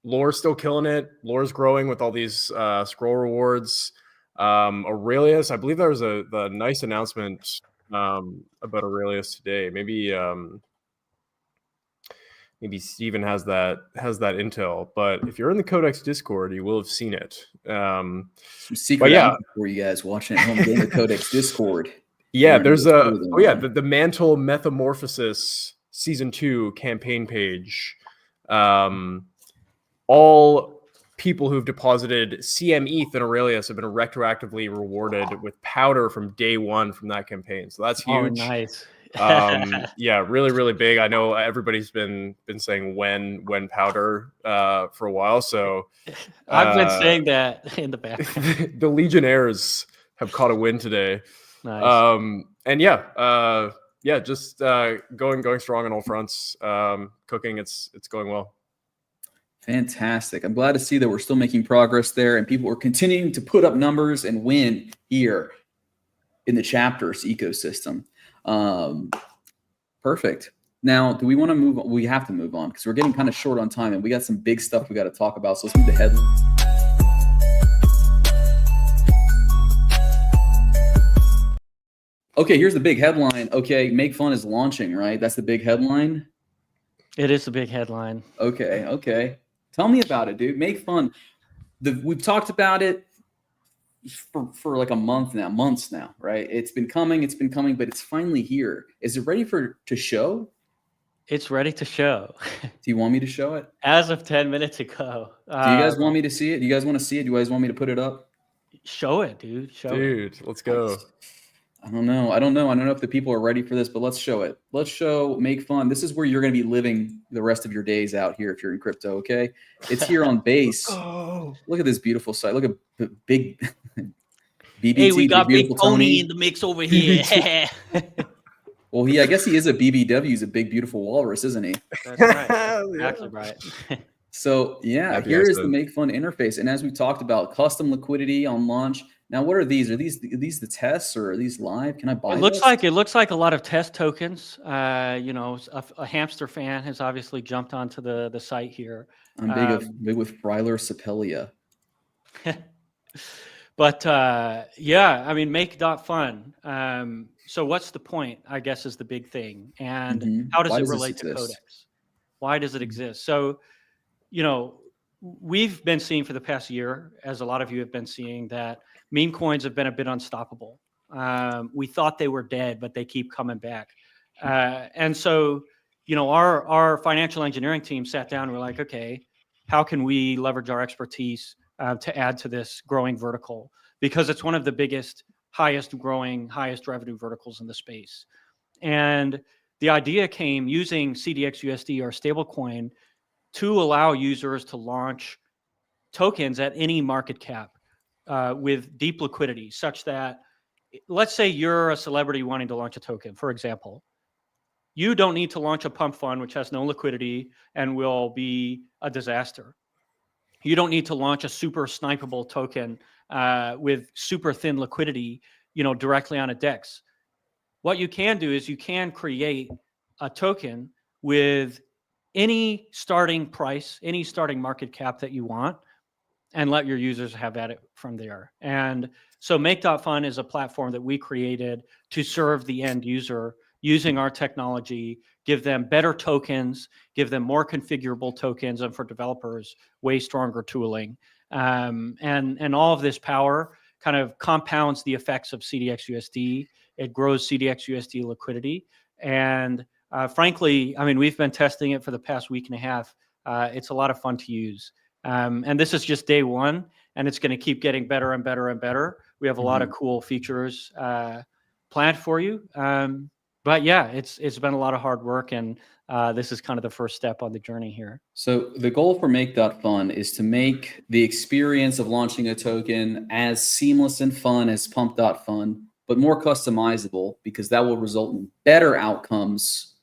Lore's still killing it. Lore's growing with all these scroll rewards. Aurelius, I believe there was a nice announcement about Aurelius today. Maybe Steven has that intel, but if you're in the Codex Discord, you will have seen it. Some secret out for you guys watching at home. Get in the Codex Discord. Yeah, there's the Mantle Metamorphosis Season 2 campaign page. All people who've deposited CM ETH and Aurelius have been retroactively rewarded with powder from day one from that campaign. So that's huge. Oh, nice. Yeah, really, really big. I know everybody's been saying when powder for a while. So I've been saying that in the background. The Legionnaires have caught a win today. Nice. And yeah, just going strong on all fronts. Cooking, it's going well. Fantastic. I'm glad to see that we're still making progress there, and people are continuing to put up numbers and win here in the chapters ecosystem. Perfect. Now, do we want to move on? We have to move on because we're getting kind of short on time, and we got some big stuff we got to talk about. So let's move the headline. Okay, here's the big headline. Okay, Make.fun is launching, right? That's the big headline? It is the big headline. Okay. Tell me about it, dude. Make.fun. We've talked about it for like months now, right? It's been coming, but it's finally here. Is it ready to show? It's ready to show. Do you want me to show it? As of 10 minutes ago. Do you guys want me to see it? Do you guys want to see it? Do you guys want me to put it up? Show it, dude. Dude, let's go. I don't know if the people are ready for this, but let's show it. Let's show Make.fun. This is where you're going to be living the rest of your days out here if you're in crypto, okay? It's here on Base. Oh, look at this beautiful site. Look at big BBT. Hey, we got Big Tony in the mix over here. Well, I guess he is a BBW. He's a big, beautiful walrus, isn't he? That's right. Exactly right. So, yeah, here is the Make.fun interface. And as we talked about, custom liquidity on launch. Now, what are these? Are these the tests, or are these live? Can I buy? It looks like a lot of test tokens. A hamster fan has obviously jumped onto the site here. I'm big with Fryler Sapelia. But yeah, I mean, Make.fun. So what's the point? I guess is the big thing. And how does it relate to Codex? Why does it exist? So, we've been seeing for the past year, as a lot of you have been seeing, that meme coins have been a bit unstoppable. We thought they were dead, but they keep coming back. And so, our financial engineering team sat down and we're like, okay, how can we leverage our expertise to add to this growing vertical? Because it's one of the biggest, highest growing, highest revenue verticals in the space. And the idea came using CDXUSD, our stablecoin, to allow users to launch tokens at any market cap with deep liquidity, such that, let's say you're a celebrity wanting to launch a token, for example. You don't need to launch a pump fund, which has no liquidity and will be a disaster. You don't need to launch a super snipeable token with super thin liquidity, directly on a DEX. What you can do is you can create a token with any starting price, any starting market cap that you want, and let your users have at it from there. And so Make.fun is a platform that we created to serve the end user using our technology, give them better tokens, give them more configurable tokens, and for developers, way stronger tooling. And all of this power kind of compounds the effects of CDXUSD. It grows CDXUSD liquidity. And frankly, I mean, we've been testing it for the past week and a half. It's a lot of fun to use. And this is just day one, and it's going to keep getting better and better and better. We have a lot of cool features planned for you. But yeah, it's been a lot of hard work, and this is kind of the first step on the journey here. So the goal for Make.fun is to make the experience of launching a token as seamless and fun as Pump.fun, but more customizable, because that will result in better outcomes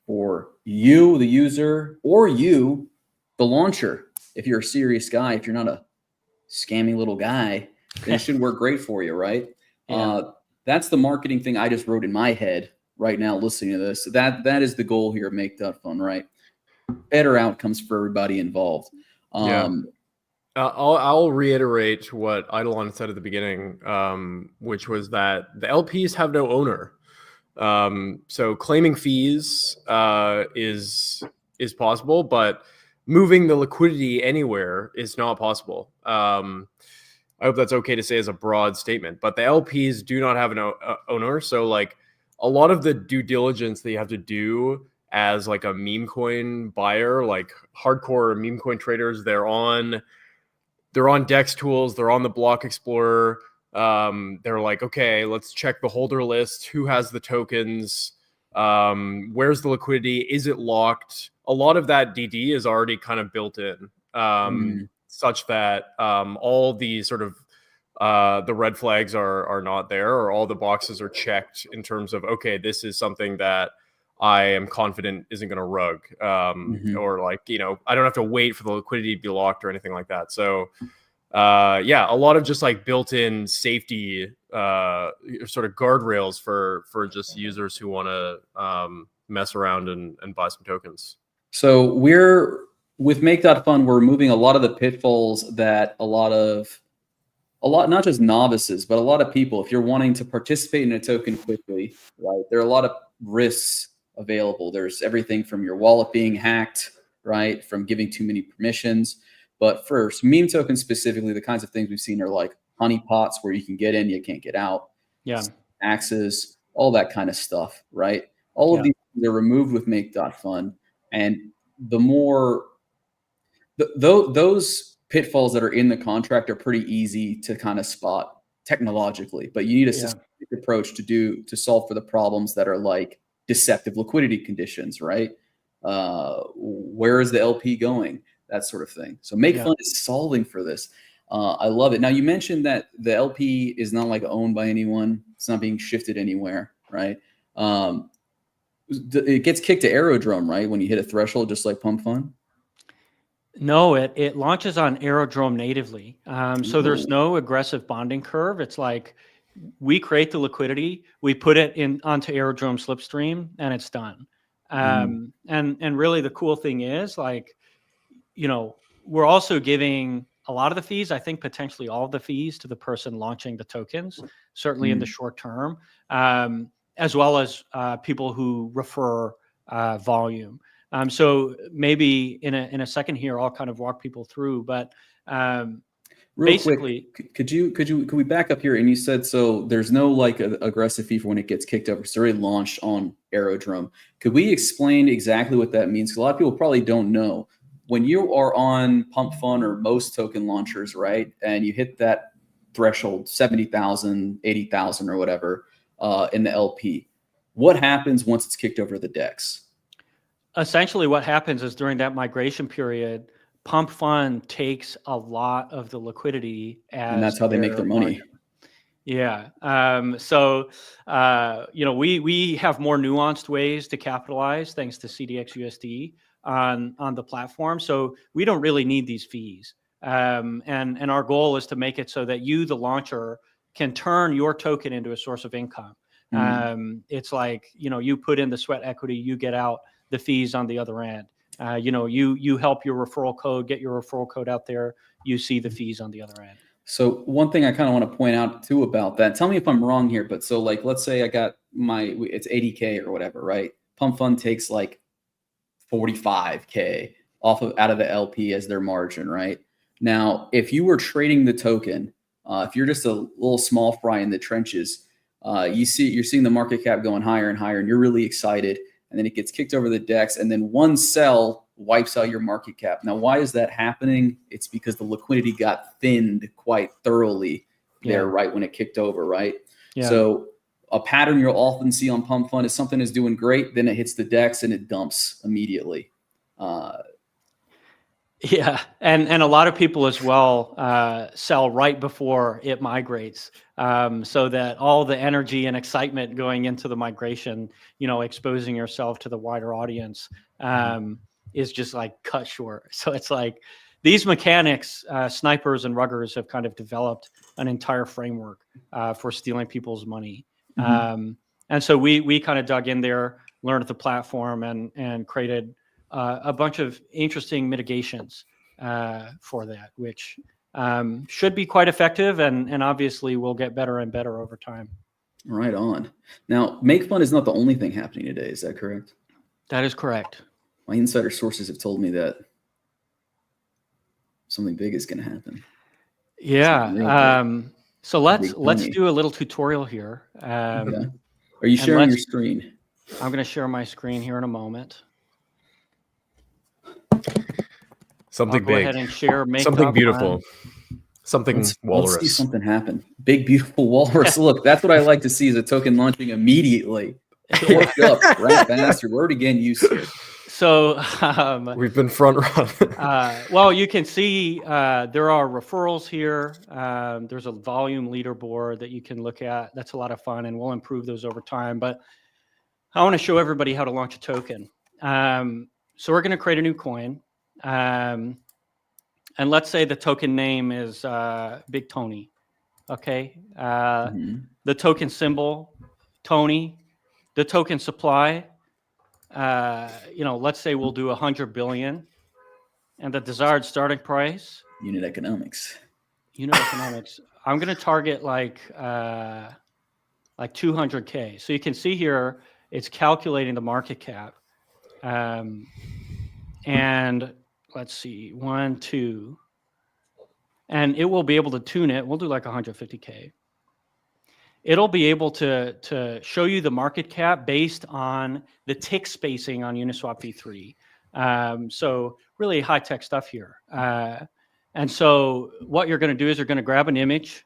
for you, the user, or you, the launcher. If you're a serious guy, if you're not a scammy little guy, then it should work great for you, right? Yeah. That's the marketing thing I just wrote in my head right now listening to this. That is the goal here of Make.fun, right? Better outcomes for everybody involved. I'll reiterate what Eidolon said at the beginning, which was that the LPs have no owner. So claiming fees is possible, but moving the liquidity anywhere is not possible. I hope that's okay to say as a broad statement, but the LPs do not have an owner. So like a lot of the due diligence that you have to do as like a meme coin buyer, like hardcore meme coin traders, they're on Dex tools, they're on the block explorer. They're like, okay, let's check the holder list. Who has the tokens? Where's the liquidity? Is it locked? A lot of that DD is already kind of built in, such that all the sort of the red flags are not there, or all the boxes are checked in terms of, okay, this is something that I am confident isn't going to rug, or like, you know, I don't have to wait for the liquidity to be locked or anything like that. So yeah, a lot of just like built-in safety sort of guardrails for just users who want to mess around and buy some tokens. So with Make.fun, we're removing a lot of the pitfalls that a lot, not just novices, but a lot of people, if you're wanting to participate in a token quickly, right, there are a lot of risks available. There's everything from your wallet being hacked, right, from giving too many permissions. But first, meme tokens specifically, the kinds of things we've seen are like honeypots where you can get in, you can't get out. Yeah. Axes, all that kind of stuff, right? All of these things are removed with Make.fun. And the more those pitfalls that are in the contract are pretty easy to kind of spot technologically, but you need a systematic approach to solve for the problems that are like deceptive liquidity conditions, right? Where is the LP going? That sort of thing. So Make.fun is solving for this. I love it. Now you mentioned that the LP is not like owned by anyone. It's not being shifted anywhere, right? It gets kicked to Aerodrome, right? When you hit a threshold, just like Pump.fun. No, it launches on Aerodrome natively. So there's no aggressive bonding curve. It's like we create the liquidity, we put it onto Aerodrome Slipstream, and it's done. And really the cool thing is, like, you know, we're also giving a lot of the fees, I think potentially all of the fees, to the person launching the tokens, certainly in the short term, as well as people who refer volume. So maybe in a second here, I'll kind of walk people through, but basically, quick, could we back up here? And you said, so there's no like aggressive fee for when it gets kicked over. It's already launched on Aerodrome. Could we explain exactly what that means? Because a lot of people probably don't know. When you are on Pump.fun or most token launchers, right, and you hit that threshold, 70,000, 80,000 or whatever in the LP, what happens once it's kicked over the DEX? Essentially what happens is during that migration period, Pump.fun takes a lot of the liquidity and that's how they make their money. Yeah. So, you know, we have more nuanced ways to capitalize thanks to CDXUSD on the platform. So we don't really need these fees. And our goal is to make it so that you, the launcher, can turn your token into a source of income. It's like, you know, you put in the sweat equity, you get out the fees on the other end. You know, you help your referral code, get your referral code out there, you see the fees on the other end. So one thing I kind of want to point out too about that, tell me if I'm wrong here, but so like, let's say I got it's 80K or whatever, right? Pump.fun takes like 45K out of the LP as their margin, right? Now, if you were trading the token If you're just a little small fry in the trenches, you're seeing the market cap going higher and higher, and you're really excited, and then it gets kicked over the decks, and then one sell wipes out your market cap. Now, why is that happening? It's because the liquidity got thinned quite thoroughly there right when it kicked over, right? Yeah. So a pattern you'll often see on Pump Fund is something is doing great, then it hits the decks and it dumps immediately. Yeah, and a lot of people as well sell right before it migrates, so that all the energy and excitement going into the migration, exposing yourself to the wider audience, is just like cut short. So it's like these mechanics, snipers and ruggers have kind of developed an entire framework for stealing people's money. And so we kind of dug in there, learned the platform, and created a bunch of interesting mitigations for that, which should be quite effective, and obviously will get better and better over time. Right on. Now, Make.fun is not the only thing happening today. Is that correct? That is correct. My insider sources have told me that something big is going to happen. Yeah. So let's do a little tutorial here. Okay. Are you sharing your screen? I'm going to share my screen here in a moment. Something I'll big. Go ahead and share. Something beautiful. Something walrus. Let's see something happen. Big, beautiful walrus. Look, that's what I like to see, is a token launching immediately. Worked up, right bastard. We're already getting used to it. So we've been front run. Well, you can see there are referrals here. There's a volume leaderboard that you can look at. That's a lot of fun, and we'll improve those over time. But I want to show everybody how to launch a token. So we're going to create a new coin. And let's say the token name is Big Tony. Okay. The token symbol, Tony. The token supply, let's say we'll do 100 billion, and the desired starting price. Unit economics. I'm going to target like 200K. So you can see here, it's calculating the market cap. And let's see, 1, 2, and it will be able to tune it. We'll do like 150K. It'll be able to show you the market cap based on the tick spacing on Uniswap v3. So really high-tech stuff here. And so what you're going to do is you're going to grab an image,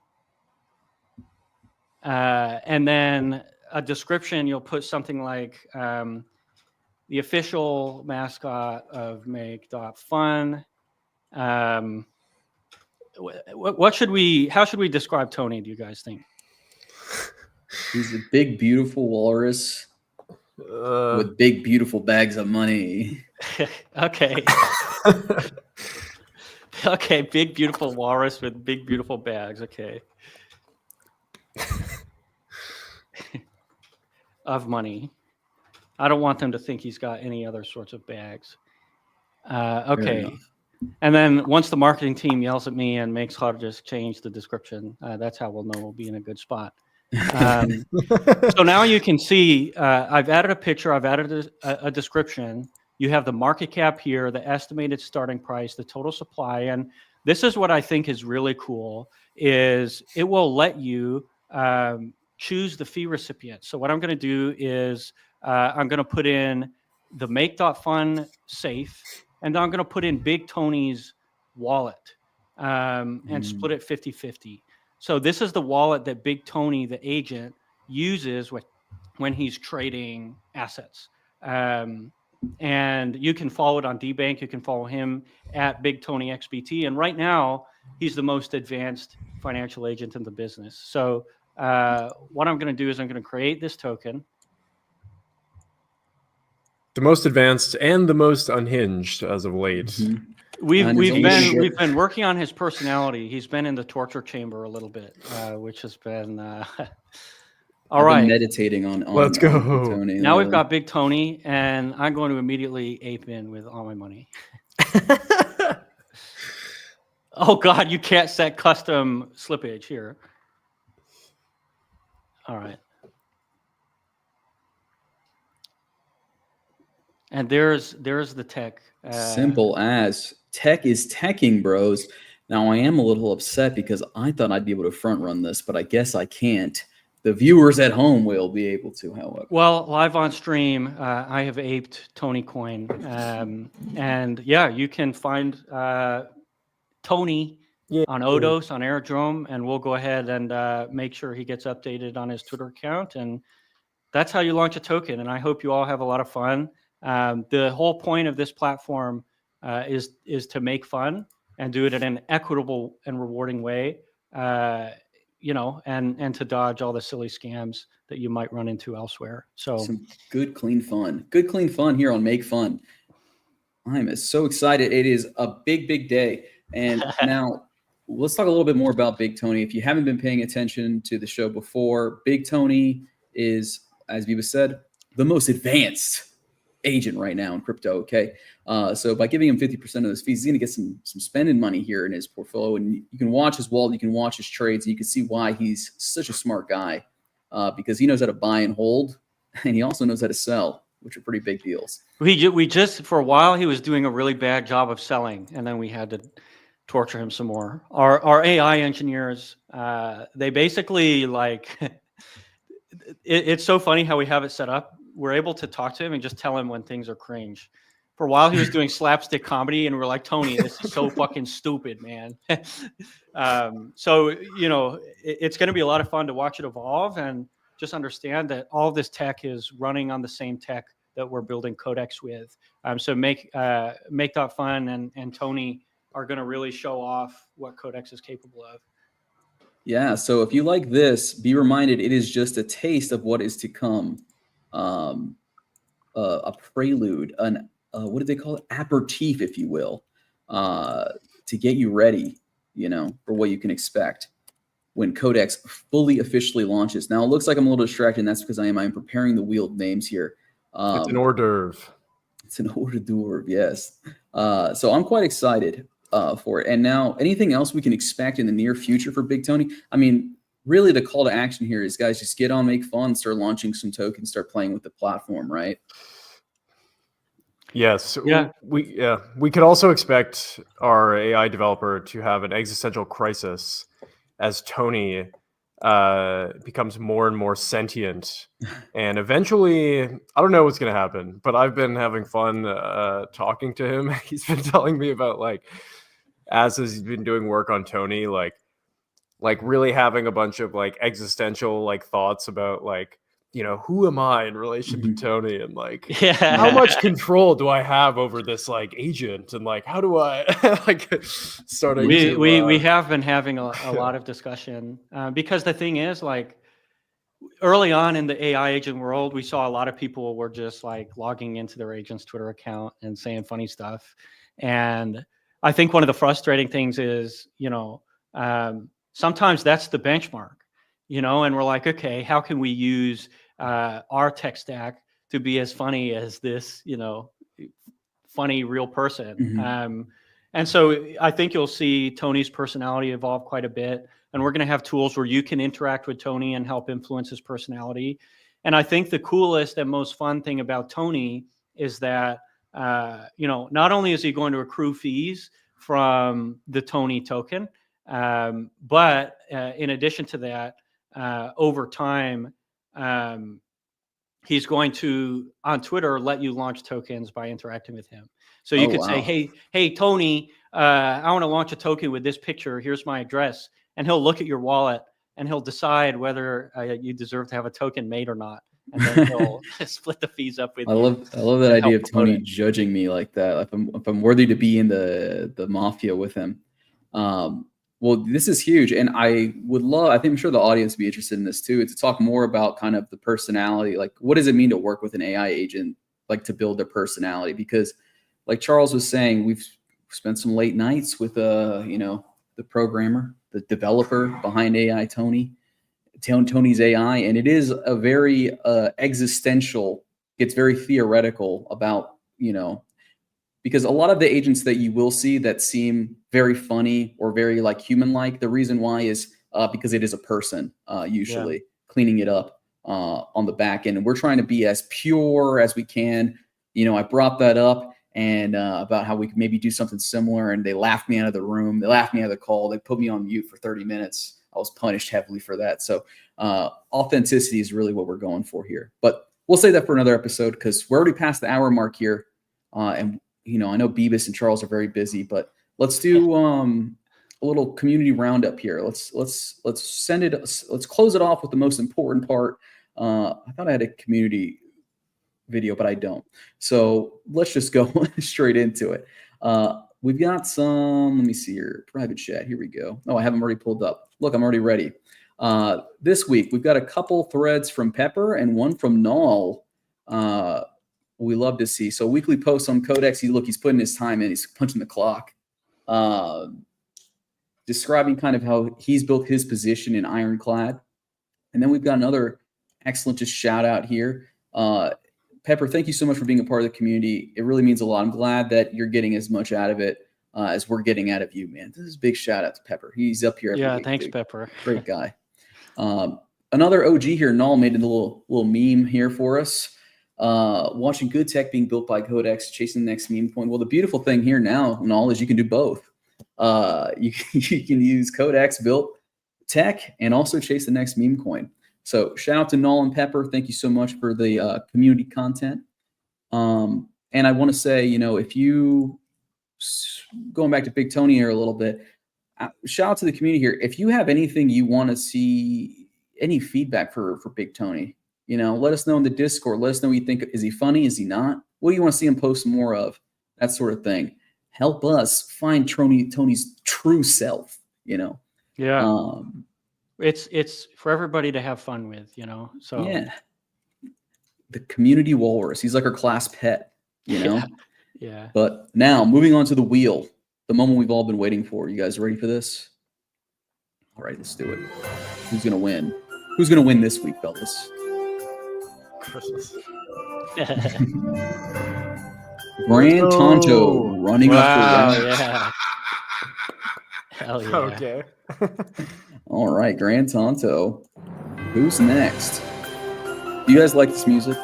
and then a description. You'll put something like the official mascot of Make.fun. How should we describe Tony, do you guys think? He's a big, beautiful walrus with big, beautiful bags of money. Okay. Okay, big, beautiful walrus with big, beautiful bags. Okay. Of money. I don't want them to think he's got any other sorts of bags. Okay. And then once the marketing team yells at me and makes how to just change the description, that's how we'll know we'll be in a good spot. So now you can see I've added a picture, I've added a description. You have the market cap here, the estimated starting price, the total supply. And this is what I think is really cool, is it will let you choose the fee recipient. So what I'm going to do is I'm going to put in the Make.fun safe, and then I'm going to put in Big Tony's wallet and split it 50-50. So this is the wallet that Big Tony, the agent, uses when he's trading assets. And you can follow it on DBank. You can follow him at Big Tony XBT. And right now, he's the most advanced financial agent in the business. So what I'm going to do is I'm going to create this token. The most advanced and the most unhinged as of late. We've been working on his personality. He's been in the torture chamber a little bit, which has been all right. Meditating on Let's go. Tony. Now we've got Big Tony, and I'm going to immediately ape in with all my money. Oh God, you can't set custom slippage here. All right. And there's the tech. Simple as tech is teching, bros. Now, I am a little upset because I thought I'd be able to front run this, but I guess I can't. The viewers at home will be able to, however. Well, live on stream, I have aped Tony Coin. And yeah, you can find Tony Yeah. on Odos, on Aerodrome, and we'll go ahead and make sure he gets updated on his Twitter account. And that's how you launch a token. And I hope you all have a lot of fun. The whole point of this platform is to make fun and do it in an equitable and rewarding way. And to dodge all the silly scams that you might run into elsewhere. So some good, clean fun. Good, clean fun here on Make.fun. I'm so excited. It is a big, big day. And now let's talk a little bit more about Big Tony. If you haven't been paying attention to the show before, Big Tony is, as Bebis said, the most advanced agent right now in crypto. Okay. So by giving him 50% of those fees, he's going to get some spending money here in his portfolio. And you can watch his wallet, you can watch his trades, and you can see why he's such a smart guy, because he knows how to buy and hold, and he also knows how to sell, which are pretty big deals. We just, for a while, he was doing a really bad job of selling, and then we had to torture him some more. Our AI engineers, they basically it's so funny how we have it set up. We're able to talk to him and just tell him when things are cringe. For a while, he was doing slapstick comedy, and we're like, Tony, this is so fucking stupid, man. So, it's going to be a lot of fun to watch it evolve and just understand that all of this tech is running on the same tech that we're building Codex with. So Make.fun and Tony are going to really show off what Codex is capable of. Yeah, so if you like this, be reminded it is just a taste of what is to come. A prelude, what do they call it? Aperitif, if you will, to get you ready, for what you can expect when Codex fully officially launches. Now, it looks like I'm a little distracted, and that's because I am preparing the wheel of names here. It's an hors d'oeuvre. It's an hors d'oeuvre, yes. So I'm quite excited for it. And now, anything else we can expect in the near future for Big Tony? I mean, really the call to action here is, guys, just get on Make.fun, start launching some tokens, start playing with the platform, right? Yes. Yeah. We could also expect our AI developer to have an existential crisis as Tony becomes more and more sentient. And eventually, I don't know what's going to happen, but I've been having fun talking to him. He's been telling me about, as he's been doing work on Tony, really having a bunch of existential thoughts about who am I in relation to Tony, and how much control do I have over this agent, and how do I starting we have been having a lot of discussion because the thing is, early on in the AI agent world, we saw a lot of people were just logging into their agent's Twitter account and saying funny stuff. And I think one of the frustrating things is, sometimes that's the benchmark, and we're like, okay, how can we use our tech stack to be as funny as this, funny real person? And so I think you'll see Tony's personality evolve quite a bit, and we're going to have tools where you can interact with Tony and help influence his personality. And I think the coolest and most fun thing about Tony is that, not only is he going to accrue fees from the Tony token, but in addition to that, over time, he's going to, on Twitter, let you launch tokens by interacting with him. So you could say, hey, Tony, I want to launch a token with this picture. Here's my address. And he'll look at your wallet and he'll decide whether you deserve to have a token made or not. And then he'll split the fees up with you. I love that idea of Tony judging me like that. If I'm worthy to be in the mafia with him. Well, this is huge, and I think I'm sure the audience would be interested in this too, to talk more about kind of the personality. What does it mean to work with an AI agent, to build their personality? Because like Charles was saying, we've spent some late nights with the programmer, the developer behind AI Tony's AI, and it is a very existential, it's very theoretical about, because a lot of the agents that you will see that seem very funny or very human-like, the reason why is because it is a person, usually cleaning it up on the back end. And we're trying to be as pure as we can. I brought that up, and about how we could maybe do something similar. And they laughed me out of the room. They laughed me out of the call. They put me on mute for 30 minutes. I was punished heavily for that. So authenticity is really what we're going for here. But we'll save that for another episode because we're already past the hour mark here. And, you know, I know Bebis and Charles are very busy, but let's do a little community roundup here. Let's close it off with the most important part. I thought I had a community video, but I don't. So let's just go straight into it. We've got some, let me see here, private chat. Here we go. Oh, I have them already pulled up. Look, I'm already ready. This week, we've got a couple threads from Pepper and one from Null. We love to see. So weekly posts on Codex. He's putting his time in. He's punching the clock. Describing kind of how he's built his position in Ironclad. And then we've got another excellent just shout out here. Pepper, thank you so much for being a part of the community. It really means a lot. I'm glad that you're getting as much out of it as we're getting out of you, man. This is a big shout out to Pepper. He's up here every week. Thanks, dude. Pepper. Great guy. Another OG here, Null, made a little meme here for us. Watching good tech being built by Codex, chasing the next meme coin. Well, the beautiful thing here now, Null, is you can do both. You can use Codex built tech and also chase the next meme coin. So shout out to Null and Pepper. Thank you so much for the community content. And I want to say, you know, if you, going back to Big Tony here a little bit, shout out to the community here. If you have anything you want to see, any feedback for Big Tony, you know, let us know in the Discord. Let us know what you think. Is he funny? Is he not? What do you want to see him post more of? That sort of thing. Help us find Tony's true self, you know? Yeah. It's for everybody to have fun with, you know? So yeah. The community walrus. He's like our class pet, you know? Yeah. But now moving on to the wheel, the moment we've all been waiting for. You guys ready for this? All right, let's do it. Who's going to win? Who's going to win this week, fellas? Christmas. Grand Tonto running up the round. Yeah. Hell yeah. Okay. All right, Grand Tonto. Who's next? Do you guys like this music?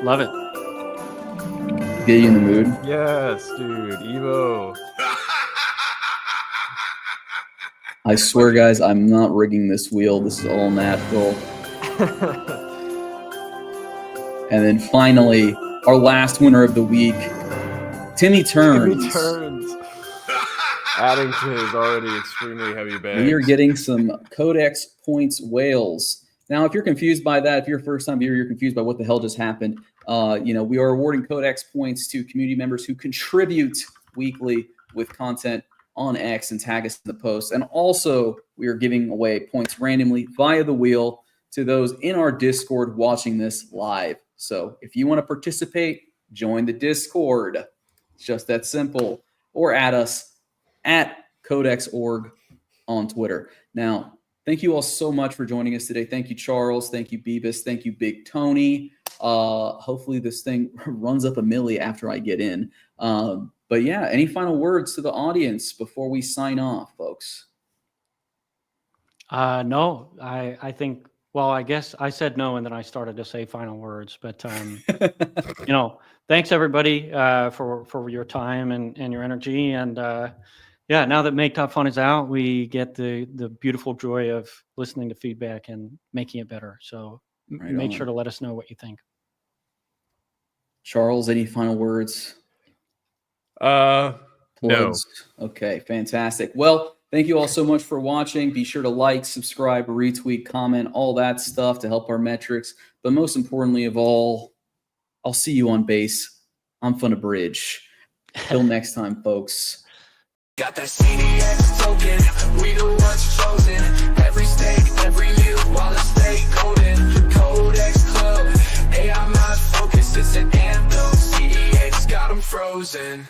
Love it. Get you in the mood? Yes, dude. Evo. I swear, guys, I'm not rigging this wheel. This is all natural. And then finally, our last winner of the week, Timmy Turns. Timmy Turns. Adding to his already extremely heavy bag. We are getting some Codex points whales. Now, if you're confused by that, if you're a first-time viewer, you're confused by what the hell just happened, you know, we are awarding Codex points to community members who contribute weekly with content on X and tag us in the post. And also, we are giving away points randomly via the wheel to those in our Discord watching this live. So if you want to participate, join the Discord. It's just that simple. Or add us at Codex.org on Twitter. Now, thank you all so much for joining us today. Thank you, Charles. Thank you, Bebis. Thank you, Big Tony. Hopefully this thing runs up a milli after I get in. But yeah, any final words to the audience before we sign off, folks? No, I think, well, I guess I said no, and then I started to say final words, but, you know, thanks everybody, for your time and your energy. And, yeah, now that Make.fun is out, we get the beautiful joy of listening to feedback and making it better. So make sure to let us know what you think. Charles, any final words? No. Okay, fantastic. Well, thank you all so much for watching. Be sure to like, subscribe, retweet, comment, all that stuff to help our metrics. But most importantly of all, I'll see you on base. I'm Fun to Bridge. Till next time, folks. Got that CDX token, we the ones chosen. Every stake, every year, while I stay golden. Codex Club, AI mind focus, it's an anthem. CDX got them frozen.